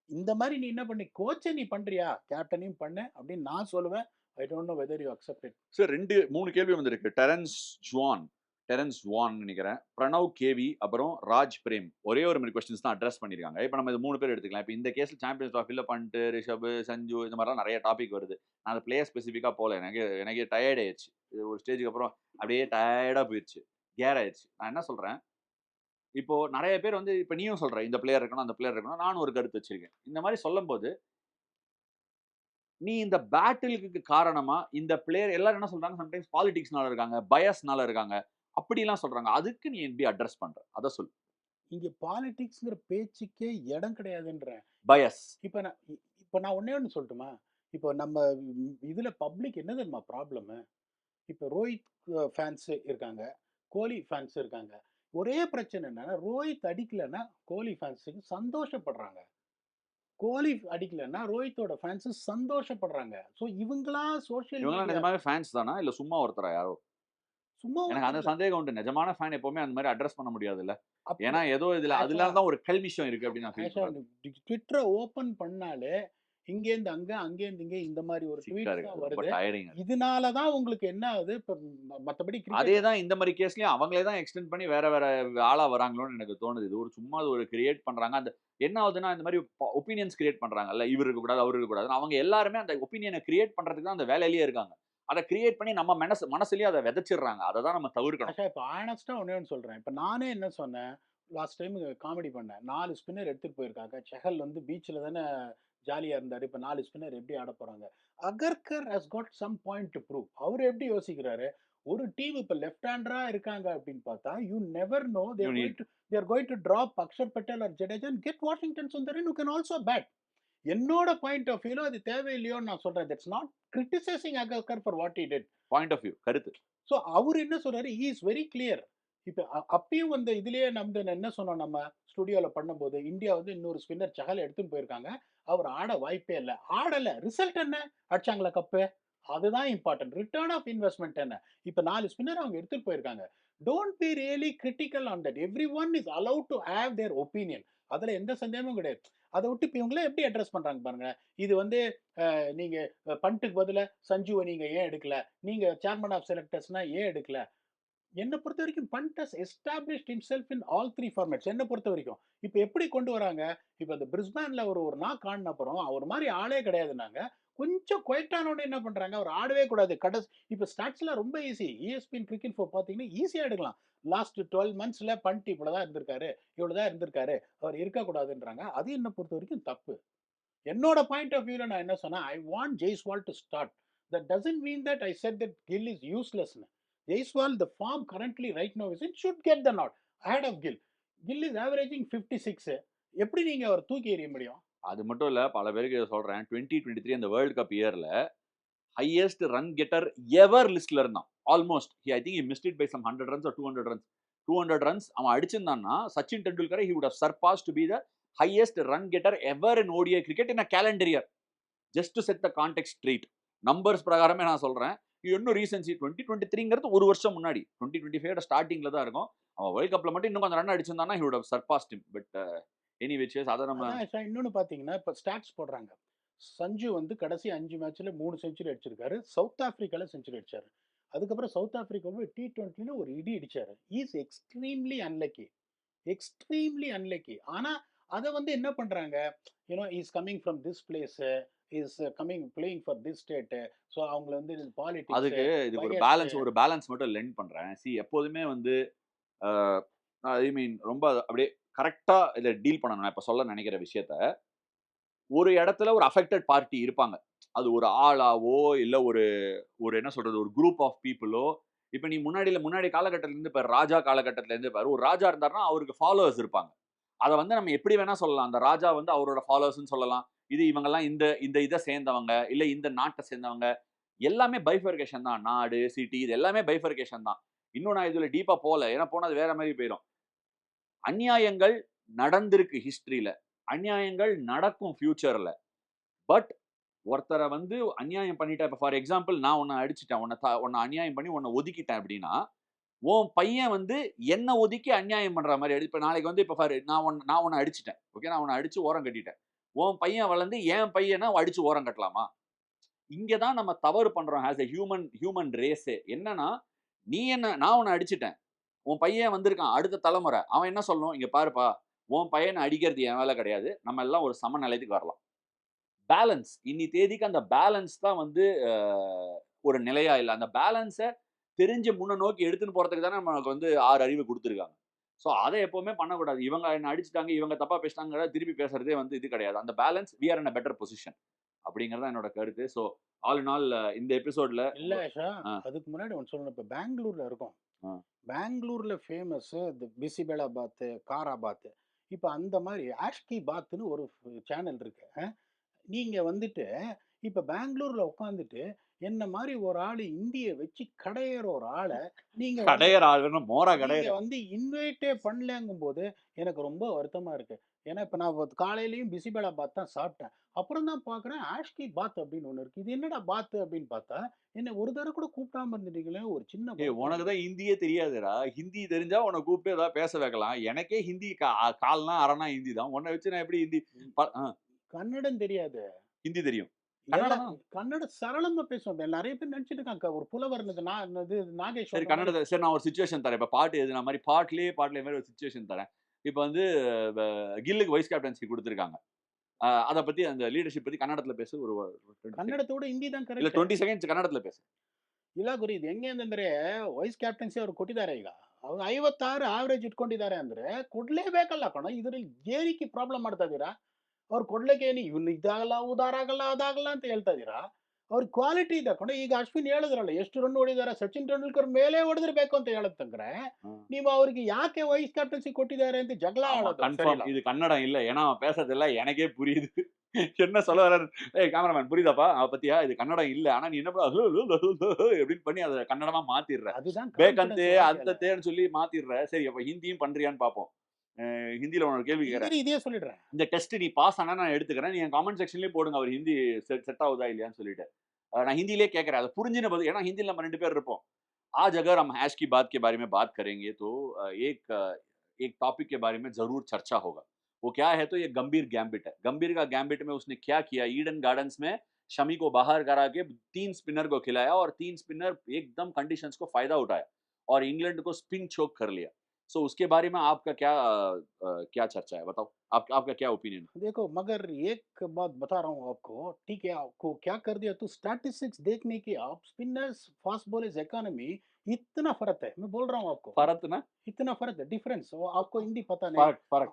இந்த மாரி நீ என்ன பண்ணி கோச்ச நீ பண்றியா? கேப்டனையும் பண்ணு அப்படின்னு நான் சொல்லுவேன். I don't know whether you accept it. Sir 3 கேள்வி வந்திருக்கு. டெரன்ஸ் ஜுவான் நெனைக்கிறேன். பிரணவ் கேவி, அப்புறம் ராஜ் பிரேம். ஒரே ஒரு மாரி கொஸ்டின்ஸ் தான் அட்ரஸ் பண்ணியிருக்காங்க. இப்ப நம்ம இது 3 பேர் எடுத்துக்கலாம். இப்ப இந்த கேஸ்ல சாம்பியன்ஸ் ட்ராஃபில பண்ட், ரிஷப், சஞ்சு இந்த மாரிலாம் நெறைய டாபிக் வருது. நான் அந்த பிளேயர் ஸ்பெசிஃபிக்கா போல. எனக்கே டயர்ட் ஆயிருச்சு. இது ஒரு ஸ்டேஜ்க்கு அப்புறம் அப்படியே டயர்டா போயிருச்சு. கேர் ஆயிருச்சு. நான் என்ன சொல்றேன், இப்போ நெறைய பேர் வந்து இப்ப நீயும் சொல்ற, இந்த பிளேயர் இருக்கணும், அந்த பிளேயர் இருக்கணும். நானும் ஒரு கருத்து வச்சிருக்கேன். இந்த மாரி சொல்லும்போது, நீ இந்த பேட்டிலுக்கு காரணமா இந்த பிளேயர் எல்லாரும் என்ன சொல்றாங்க, சம்டைம்ஸ் பாலிடிக்ஸ்னால இருக்காங்க, பயஸ்னால இருக்காங்க. அப்படிலாம் சொல்றாங்க. அதுக்கு நீ எப்படி அட்ரஸ் பண்ற? அத சொல்லு. இங்க பாலிடிக்ஸ்ங்கிற பேச்சுக்கே இடம் கிடையாதுன்றேன். பயஸ். இப்ப நான் ஒண்ணே ஒண்ணு சொல்லட்டுமா? இப்போ நம்ம இதுல பப்ளிக் என்ன தெரியுமா ப்ராப்ளமு? இப்ப ரோஹித் ஃபேன்ஸ் இருக்காங்க. கோலி ஃபேன்ஸ் இருக்காங்க. ஒரே பிரச்சனை என்னன்னா, ரோஹித் அடிக்கலன்னா கோலி ஃபேன்ஸுக்கு சந்தோஷப்படுறாங்க. கோலி அடிக்கலன்னா ரோஹித்தோட ஃபேன்ஸ் சந்தோஷப்படுறாங்க. ஸோ இவங்களா சோசியல் இவங்கலாம் மீடியா நிஜமாவே ஃபேன்ஸ் தானா? இல்ல சும்மா ஒருத்தரா யாரோ? சும்மா எனக்கு ஒருத்தர் அந்த இல்ல. சந்தேகம் உண்டு. நிஜமான ஃபேன் எப்பவுமே அந்த மாரி அட்ரஸ் பண்ண முடியாதுல்ல. அப்படி ஏன்னா ஏதோ இதுல ஆஷா அதுல தான் ஒரு கல்மிஷம் இருக்கு அப்படின்னு நான் ஃபீல் ஆஷா பண்றேன். ட்விட்டர ஓப்பன் பண்ணாலே இங்கேருந்து அங்க, அங்கேருந்து இங்க இந்த மாரி ஒரு சிக்கா ட்வீட்ஸ் இருக்கு. தான் அது ரொம்ப வருது. டயர்டிங்கா இருக்கு. இதனால தான் உங்களுக்கு என்ன ஆகுது, இப்ப மத்தபடி அதே கிரிக்கெட் தான் இந்த மாரி கேஸ்லயும் அவங்களே தான் எக்ஸ்டெண்ட் பண்ணி வேற வேற ஆளா வராங்களோன்னு எனக்கு தோணுது. இது ஒரு சும்மா ஒரு கிரியேட் பண்றாங்க. அந்த என்ன ஆகுதுன்னா, இந்த மாரி ஒப்பீனியன்ஸ் கிரியேட் பண்றாங்கல்ல. இவரு இருக்கக்கூடாது, அவரு இருக்கக்கூடாதுன்னு. அவங்க எல்லாருமே அந்த ஒப்பீனியன கிரியேட் பண்றதுக்கு தான் அந்த வேலையிலேயே இருக்காங்க. அத கிரியேட் பண்ணி நம்ம மனசுலயே அத விதைச்சிடுறாங்க. அத தான் நம்ம தவிர்க்கணும். ஆஷா இப்ப ஹானஸ்ட்டா ஒண்ணே ஒண்ணு சொல்றேன். இப்ப நானே என்ன சொன்னேன், லாஸ்ட் டைம் காமெடி பண்ணேன். 4 ஸ்பின்னர் எடுத்துட்டு போயிருக்காங்க. செஹல் வந்து பீச்ல தானே ஜாலியா இருந்தாரு. இப்ப 4 ஸ்பின்னர் எப்படி ஆடப் போறாங்க? Agarkar has got some point to prove. அவரு எப்படி யோசிக்கிறாரு? ஒரு டீம் இப்ப லெஃப்ட் ஹேண்டரா இருக்காங்க அப்படின்னு பார்த்தா, you never know you need they are going to drop Akshar Patel or Jadeja and get Washington Sundar who can also bat. என்னோட பாயிண்ட் ஆஃப் வியூல அது தேவையில்லையோன்னு நான் சொல்றேன். That's not criticising Agarkar for what he did. Point of view கருத்து. ஸோ அவரு என்ன சொல்றாரு, ஹி இஸ் வெரி கிளியர். இப்ப அப்பயும் வந்து இதுலயே என்ன சொன்னோம் நம்ம ஸ்டுடியோல பண்ணும்போது, இந்தியா வந்து இன்னொரு ஸ்பின்னர் சஹல் எடுத்துட்டு போயிருக்காங்க. அவர் ஆட வாய்ப்பே இல்ல. ஆடல. ரிசல்ட் என்ன? அடிச்சாங்களா கப்பு? அதுதான் இம்பார்ட்டன்ட். ரிட்டர்ன் ஆஃப் இன்வெஸ்ட்மென்ட் என்ன? இப்ப 4 ஸ்பின்னர் அவங்க எடுத்துட்டு போயிருக்காங்க. Don't be really critical on that. Everyone is allow to have their opinion. அதுல எந்த சந்தேகமும் கிடையாது. அத விட்டு இப்ப இவங்களே எப்படி அட்ரஸ் பண்றாங்க பாருங்க. இது வந்து நீங்க பண்ட்டுக்கு பதிலா சஞ்சுவ நீங்க ஏன் எடுக்கல? நீங்க சேர்மன் ஆஃப் செலக்டர்ஸ்னா ஏன் எடுக்கல? என்ன பொறுத்தவரைக்கும் Pant has established himself in all 3 formats என்ன பொறுத்தவரைக்கும். இப்ப எப்படி கொண்டு வராங்க? இப்ப அந்த பிரிஸ்பேன்ல ஒரு நாக் ஆடுன அப்புறம், அவர் மாரி ஆளே கிடையாதுன்னாங்க. கொஞ்சம் குவைட் ஆன உடனே என்ன பண்றாங்க? அவர் ஆடவே கூடாது. இப்ப ஸ்டாட்ஸ்லாம் ரொம்ப ஈஸி. ESPN கிரிக்கெட் ஃபோர் பார்த்தீங்கன்னா, ஈஸியா எடுக்கலாம். லாஸ்ட் 12 மந்த்ஸ்ல பண்ட் இவ்வளவு தான் இருந்திருக்காரு. இவ்வளவு தான் இருந்திருக்காரு. அவர் இருக்கக்கூடாதுன்றாங்க. அது என்ன பொறுத்தவரைக்கும் தப்பு. என்னோட பாயிண்ட் ஆஃப் வியூல நான் என்ன சொன்னேன், I want Jaiswal to start. That doesn't mean that I said that Gill is யூஸ்லெஸ்னு. Jaiswal the form currently right now is it should get the nod ahead of Gill. Gill is averaging 56. எப்படி நீங்க அவர் தூக்கி எறிய முடியும்? அது மட்டும் இல்ல, பல பேருக்கு இத சொல்றேன். 2023 அந்த வேர்ல்ட் கப் இயர்ல ஹையஸ்ட் ரன் கெட்டர் எவர் லிஸ்ட்ல இருந்தான். Almost. I think he missed it by some 100 runs or 200 runs. 200 runs அவன் அடிச்சிருந்தான்னா, சச்சின் டெண்டுல்கரை he would have surpassed to be the highest run getter ever in ODI cricket in a calendar year. Just to set the context straight. Numbers பிரகாரமே நான் சொல்றேன். இது இன்னும் recency 2023ங்கிறது ஒரு வருஷம் முன்னாடி. 2025 ஸ்டார்டிங்ல தான் இருக்கும். அவன் வேர்ல்ட் கப்ல மட்டும் இன்னும் கொஞ்சம் ரன் அடிச்சிருந்தான்னா, he would have surpassed him. But anyways அத நம்ம அதான் சார் இன்னொன்னு பார்த்தீங்கன்னா, இப்ப ஸ்டாட்ஸ் போடுறாங்க. சஞ்சு வந்து கடைசி 5 மேட்ச்ல 3 செஞ்சுரி அடிச்சிருக்காரு. சவுத் ஆப்பிரிக்கால செஞ்சுரி அடிச்சாரு. அதுக்கப்புறம் சவுத் ஆப்பிரிக்காவ T20ல ஒரு இடி இடிச்சாரு. He is extremely unlucky. Extremely unlucky. ஆனா, அத வந்து என்ன பண்றாங்க, is coming from this place, is coming playing for this state. So அவங்கள வந்து பாலிடிக்ஸ், இதுக்கு பயாஸ். ஒரு பேலன்ஸ் மட்டும் லெண்ட் பண்றேன். எப்போதுமே வந்து அ ஐ மீன் ரொம்ப அப்படியே கரெக்ட்டா இத டீல் பண்ணணும். நான் இப்ப சொல்ல நெனைக்கிற விஷயத்த. ஒரு இடத்துல ஒரு அஃபெக்டட் பார்ட்டி இருப்பாங்க. அது ஒரு ஆளாவோ, இல்ல ஒரு ஒரு என்ன சொல்றது, ஒரு குரூப் ஆஃப் பீப்பிளோ, இப்ப நீ முன்னாடி காலகட்டத்துல இருந்து பாரு, ராஜா காலகட்டத்துல இருந்து பாரு, ஒரு ராஜா இருந்தாருன்னா அவருக்கு ஃபாலோவர்ஸ் இருப்பாங்க. அத வந்து நம்ம எப்படி வேணா சொல்லலாம். அந்த ராஜா வந்து அவரோட ஃபாலோவர்ஸ்ன்னு சொல்லலாம். இது இவங்கலாம் இந்த இந்த இத சேர்ந்தவங்க, இல்ல இந்த நாட்ட சேர்ந்தவங்க. எல்லாமே பைஃபர்கேஷன் தான். நாடு, சிட்டி இது எல்லாமே பைஃபர்கேஷன் தான். இன்னும் நான் இதுல டீப்பா போல. ஏன்னா போனா அது வேற மாரி போயிரும். அநியாயங்கள் நடந்திருக்கு ஹிஸ்டரில. அநியாயங்கள் நடக்கும் ஃபியூச்சர்ல. பட் ஒருத்தர வந்து அநியாயம் பண்ணிட்டா, இப்ப ஃபார் எக்ஸாம்பிள் நான் உன்ன அடிச்சுட்டேன். உன்ன அநியாயம் பண்ணி உன்ன ஒதுக்கிட்டேன் அப்டின்னா, உன் பையன் வந்து என்ன ஒதுக்கி அநியாயம் பண்ற மாரி இப்ப நாளைக்கு வந்து இப்ப பாரு நான் உன்ன அடிச்சுட்டேன். ஓகே நான் உன்ன அடிச்சு ஓரம் கட்டிட்டேன். உன் பையன் வளர்ந்து என் பையன அடிச்சு ஓரம் கட்டலாமா? இங்க தான் நம்ம தவறு பண்றோம் ஆஸ் எ ஹியூமன் ரேஸே. என்னன்னா, நான் உன்ன அடிச்சுட்டேன். உன் பையன் வந்திருக்கான். அடுத்த தலைமுறை. அவன் என்ன சொல்லணும்? இங்க பாருப்பா, உன் பையன அடிக்கிறது என் வேல கிடையாது. நம்ம எல்லாம் ஒரு சமநிலைக்கு வரலாம். பேலன்ஸ். இன்னி தேதிக்கு அந்த பேலன்ஸ் தான் வந்து ஒரு நிலையா இல்ல. அந்த பேலன்ஸ தெரிஞ்சு முன்ன நோக்கி எடுத்துன்னு போறதுக்கு தானே நமக்கு வந்து 6 அறிவு குடுத்துருக்காங்க. ஸோ அத எப்பவுமே பண்ணக்கூடாது. இவங்க என்ன அடிச்சுட்டாங்க, இவங்க தப்பா பேசிட்டாங்கறத திருப்பி பேசுறதே வந்து இது கிடையாது. அந்த balance we are in a better position. அப்படிங்கிறது தான் என்னோட கருத்து. ஸோ ஆல் இன் ஆல் இந்த எபிசோட்ல இல்ல ஆஷா, ஆ, அதுக்கு முன்னாடி ஒண்ணு சொல்லணும். இப்ப பெங்களூர்ல இருக்கோம். ஆ. பெங்களூர்ல ஃபேமஸ் இந்த பிசிபெலா பாத்து, காரா பாத்து. இப்ப அந்த மாரி ஆஷ்கி பாத்துன்னு ஒரு சேனல் இருக்கு. நீங்க வந்துட்டு இப்ப பெங்களூர்ல உட்காந்துட்டு, என்ன மாதிரி ஒரு ஆளு இந்திய வச்சு கடையிற ஒரு ஆளை நீங்க வந்து கடையற ஆளுன்னு மோரா நீங்க கடையற. வந்து இன்வைட்டே பண்ணலங்கும்போது எனக்கு ரொம்ப வருத்தமா இருக்கு. ஏன்னா, இப்ப நான் காலையிலயும் பிசிபேலா பாத் தான் சாப்பிட்டேன். அப்புறம் தான் பார்க்குறேன் ஆஷ்கி பாத் அப்படின்னு ஒண்ணு இருக்கு. இது என்னடா பாத் அப்படின்னு பார்த்தா, என்ன ஒரு தடவ கூட கூப்பிடாம இருந்துட்டீங்களே! ஒரு சின்ன ஏய் வருத்தம் உனக்கு எனக்கு. தான் ஹிந்தியே தெரியாதுடா. ஹிந்தி தெரிஞ்சா உன்ன கூப்பிட்டு ஏதாவது பேச வைக்கலாம். எனக்கே ஹிந்தி கால்னா, அரைனா ஹிந்தி தான். உன்ன வச்சு நான் எப்படி ஹிந்தி ம். ப அ கன்னடம் தெரியாது. ஹிந்தி தெரியும். எல்லா கன்னடம் தான். கன்னடம் சரளமா பேசுவேன். நெறைய பேர் நெனச்சுட்டு இருக்காங்க. ஒரு புலவர் இது சரி நாகேஸ்வரன் மாரி. கன்னடத்த சரி நான் ஒரு சிச்சுவேஷன் தரேன். இப்ப பாட்டு எழுதுன மாரி பாட்டுலயே மாரி ஒரு சிச்சுவேஷன் தரேன். இப்ப வந்து வ கில்லுக்கு வைஸ் கேப்டன்சி குடுத்துருக்காங்க. அத பத்தி அந்த லீடர்ஷிப் பத்தி கன்னடத்துல பேசு ஒரு 20 செகண்ட். கன்னடத்தோட ஹிந்ದಿ தான் இல்ல ಕರೆಕ್ಟ್. 20 செகண்ட்ஸ் ಕನ್ನಡத்துல பேசு. ಇಲ್ಲ ಗುರು ಇದು ಹೆಂಗೆ ಅಂತಂದ್ರೆ ವೈಸ್ ಕ್ಯಾಪ್ಟನ್ಸಿ ಅವ್ರು ಕೊಟ್ಟಿದ್ದಾರೆ ಈಗ. ಅವ್ರು 56 ಆವರೇಜ್ ಇಟ್ಕೊಂಡಿದ್ದಾರೆ ಅಂದ್ರೆ ಕೊಡ್ಲೇಬೇಕಲ್ಲ ಕಣೋ. ಇದ್ರಲ್ಲಿ ಏನಕ್ಕೆ ಪ್ರಾಬ್ಲಮ್ ಮಾಡ್ತಾ ಇದ್ದೀರಾ? ಅವ್ರು ಕೊಡ್ಲಿಕ್ಕೆ ಏನು ಇವ್ನು ಇದಾಗಲ್ಲ, ಉದಾರಾಗಲ್ಲ, ಅದಾಗಲ್ಲ ಅಂತ ಹೇಳ್ತಾ ಇದ್ದೀರಾ? ಅವ್ರಿಗೆ ಕ್ವಾಲಿಟಿ ಇದೆ ಕಣೋ. ಈಗ ಅಶ್ವಿನ್ ಹೇಳಿದ್ರಲ್ಲ ಎಷ್ಟು ರನ್ ಹೊಡಿದ್ದಾರೆ, ಸಚಿನ್ ತೆಂಡೂಲ್ಕರ್ ಮೇಲೆ ಹೊಡೆದಿರ್ಬೇಕು ಅಂತ ಹೇಳತ್ತಂದ್ರೆ, ம். ನೀವು ಅವ್ರಿಗೆ ಯಾಕೆ ವೈಸ್ ಕ್ಯಾಪ್ಟನ್ಸಿ ಕೊಟ್ಟಿದ್ದಾರೆ ಅಂತ ಜಗಳ ஆமா ಆಡೋದು கன்ஃபார்ம். ಸರಿಯಿಲ್ಲ. இது கன்னடம் இல்ல. ஏன்னா அவன் பேசுறதெல்லாம் எனக்கே புரியுது. என்ன சொல்ல வர்றாரு? "ஏய் கேமராமேன் புரியுதாப்பா? பாத்தியா? இது கன்னடம் இல்ல. ஆனா நீ என்ன எப்படின்னு பண்ணி அத கன்னடமா மாத்திர்ற. அதுதான் பேக்கந்தே, கான்ஃபிடன்ஸ் வாழ்க்கையில. அந்தத்தேன்னு சொல்லி மாத்திர்ற. சரி அப்ப ஹிந்தியும் பண்றியான்னு பாப்போம். ஹிந்தில உனக்கு கேள்வி கேட்கிறேன். ஹிந்தில இதே சொல்லிடுறேன். இந்த டெஸ்ட் நீ பாஸ் ஆனா நான் எடுத்துக்கிறேன். நீ என் காமெண்ட் செக்ஷன்லயே போடுங்க. அவர் ஹிந்தி செட் ஆகுதா இல்லையான்னு சொல்லிட்டு. நான் ஹிந்தியிலேயே கேட்கிறேன். அத புரிஞ்சுன பதில் ஏன்னா ஹிந்தில நம்ம 2 பேர் இருப்போம். आज अगर हम हैश की बात के बारे में बात करेंगे तो एक टॉपिक के बारे में ज़रूर चर्चा होगा। वो क्या है तो ये गंभीर गैम्बिट है। गंभीर का गैम्बिट में उसने क्या किया ईडन गार्डन्स में शमी को बाहर करा के 3 स्पिनर को खिलाया और 3 स्पिनर एकदम कंडीशंस को फ़ायदा उठाया और इंग्लैंड को स्पिन चोक कर लिया। सो उसके बारे में आपका क्या चर्चा है? बताओ। आपका क्या ओपिनियन है? देखो मगर एक बात बता रहा हूँ आपको, ठीक है, आपको क्या कर दिया तो स्टैटिस्टिक्स देखने की आप स्पिनर्स फास्ट बॉलर्स इकोनॉमी इतना फर्क है, मैं बोल रहा हूँ आपको फ़रत ना? इतना फर्क है डिफरेंस। वो आपको हिंदी पता नहीं। फ़र्क।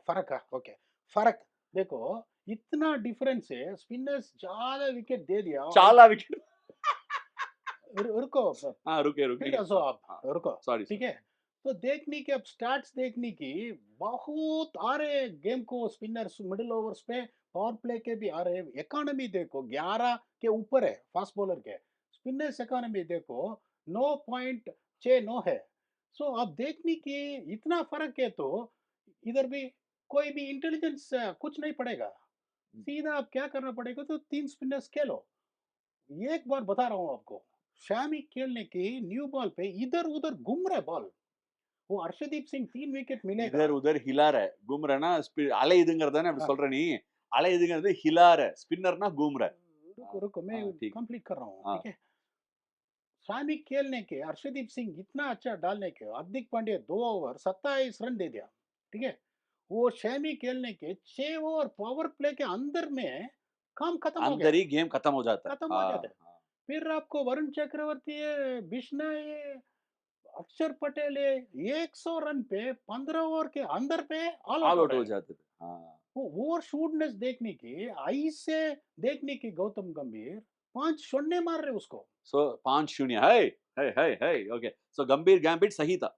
फर्क है, ओके। फर्क देखो, इतना डिफरेंस है, स्पिनर्स ज्यादा विकेट दे दिया और चाला विकेट रुको, हाँ, रुके। फिर हंसो हाँ, आप, हाँ। रुको, सॉरी, ठीक सॉरी। है। तो देखने की अब स्टार्ट्स देखने की बहुत आ रहे हैं गेम को स्पिनर्स मिडिल ओवर्स पे पावर प्ले के भी आ रहे हैं। इकोनॉमी देखो 11 के ऊपर है फास्ट बॉलर के। स्पिनर्स इकोनॉमी देखो 9.6 है। सो अब देखने की इतना फर्क है तो इधर भी कोई भी इंटेलिजेंस कुछ नहीं पड़ेगा। सीधा अब क्या करना पड़ेगा तो 3 स्पिनर्स खेलो। एक बार बता रहा हूँ आपको, शमी खेलने की न्यू बॉल पे इधर-उधर घूम रहा है बॉल। वो हर्षदीप सिंह 3 विकेट मिलेगा। इधर उधर हिलार है घूम रहा है ना அலையுதுங்கிறது தானே அப்படி हाँ, சொல்ற நீ அலையுதுங்கிறது ஹிலார ஸ்பின்னர்னா घूम रहा है रुको मैं हाँ ठीक कंप्लीट कर रहा हूँ, हाँ ठीक है? शमी खेलने के हर्षदीप सिंह इतना अच्छा डालने के हार्दिक पांड्या 2 ओवर 27 रन दे दिया, ठीक है? वो शमी खेलने के 6 ओवर पावर प्ले के अंदर में काम खत्म हो अंदर गया, ही गेम खत्म हो जाता है खत्म हो हाँ जाता है। हाँ फिर आपको वरुण चक्रवर्ती है, बिश्नोई है, अक्षर पटेल है, 100 रन पे 15 ओवर के अंदर पे ऑल आउट ऑल हो आउट रहे हो हैं। जाते थे हाँ वो ओवर शूटनेस देखने की, ऐसे देखने की गौतम गंभीर 5 शून्य मार रहे उसको। सो 5-0 है ओके सो गंभीर गैम्बिट सही था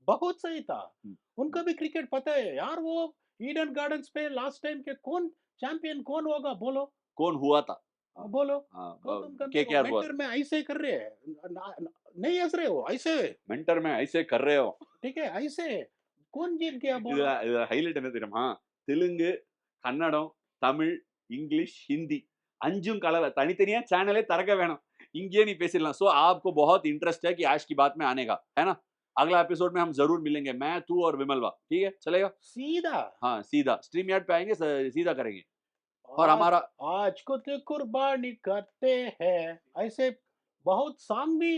बहुत सही था। हम्म, उनको भी क्रिकेट पता है यार। वो ईडन गार्डन्स पे लास्ट टाइम के कौन चैंपियन कौन होगा बोलो? कौन हुआ था बोलो। हाँ गौतम के गंभीर वो आर हुआ मेंटर में ऐसे कर रहे हैं। नहीं हँस रहे वो ऐसे, मेंटर में ऐसे कर रहे हो ठीक है? ऐसे कौन जीत गया இதுல बोलो? இதுல ஹைலைட் என்ன தெரியுமா தெலுங்கு கன்னடம் தமிழ் இங்கிலீஷ் हिंदी अंजुम कलवे तनितनिया चैनले तरक வேணும் இங்கேயே நீ பேசிடலாம் सो आपको बहुत इंटरेस्ट है कि आज की बात में आने का है ना अगला एपिसोड में हम जरूर मिलेंगे मैं तू और विमलवा ठीक है चलेगा सीधा हाँ सीधा स्ट्रीम यार्ड पे आएंगे सीधा करेंगे और आज हमारा आज को तो कुर्बानी करते हैं ऐसे बहुत सॉन्ग भी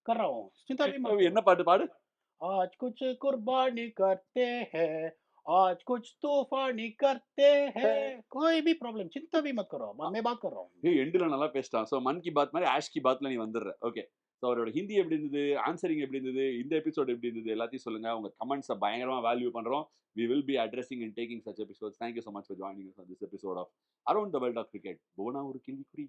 कर रहा हूँ, चिंता भी मत என்ன करो। பாட்டு பாடு आज कुछ कुर्बानी करते हैं, आज कुछ तूफानी करते हैं, कोई भी प्रॉब्लम चिंता भी मत करो, मैं बात कर रहा हूँ। ஏய் எண்டுல நல்லா பேசிட்டான் ஸோ மன் கி பாத் மாதிரி ஆஷ் கி பாத்ல நீ வந்துடுற ஓகே ஸோ அவரோட ஹிந்தி எப்படி இருந்தது ஆன்சரிங் எப்படி இருந்தது இந்த எபிசோட் எப்படி இருந்தது எல்லாத்தையும் சொல்லுங்க உங்க கமெண்ட்ஸை பயங்கரமா வேல்யூ பண்றோம் we will be addressing and taking such episodes thank you so much for joining this episode of around the world of cricket போனா ஒரு கேள்விக்குறி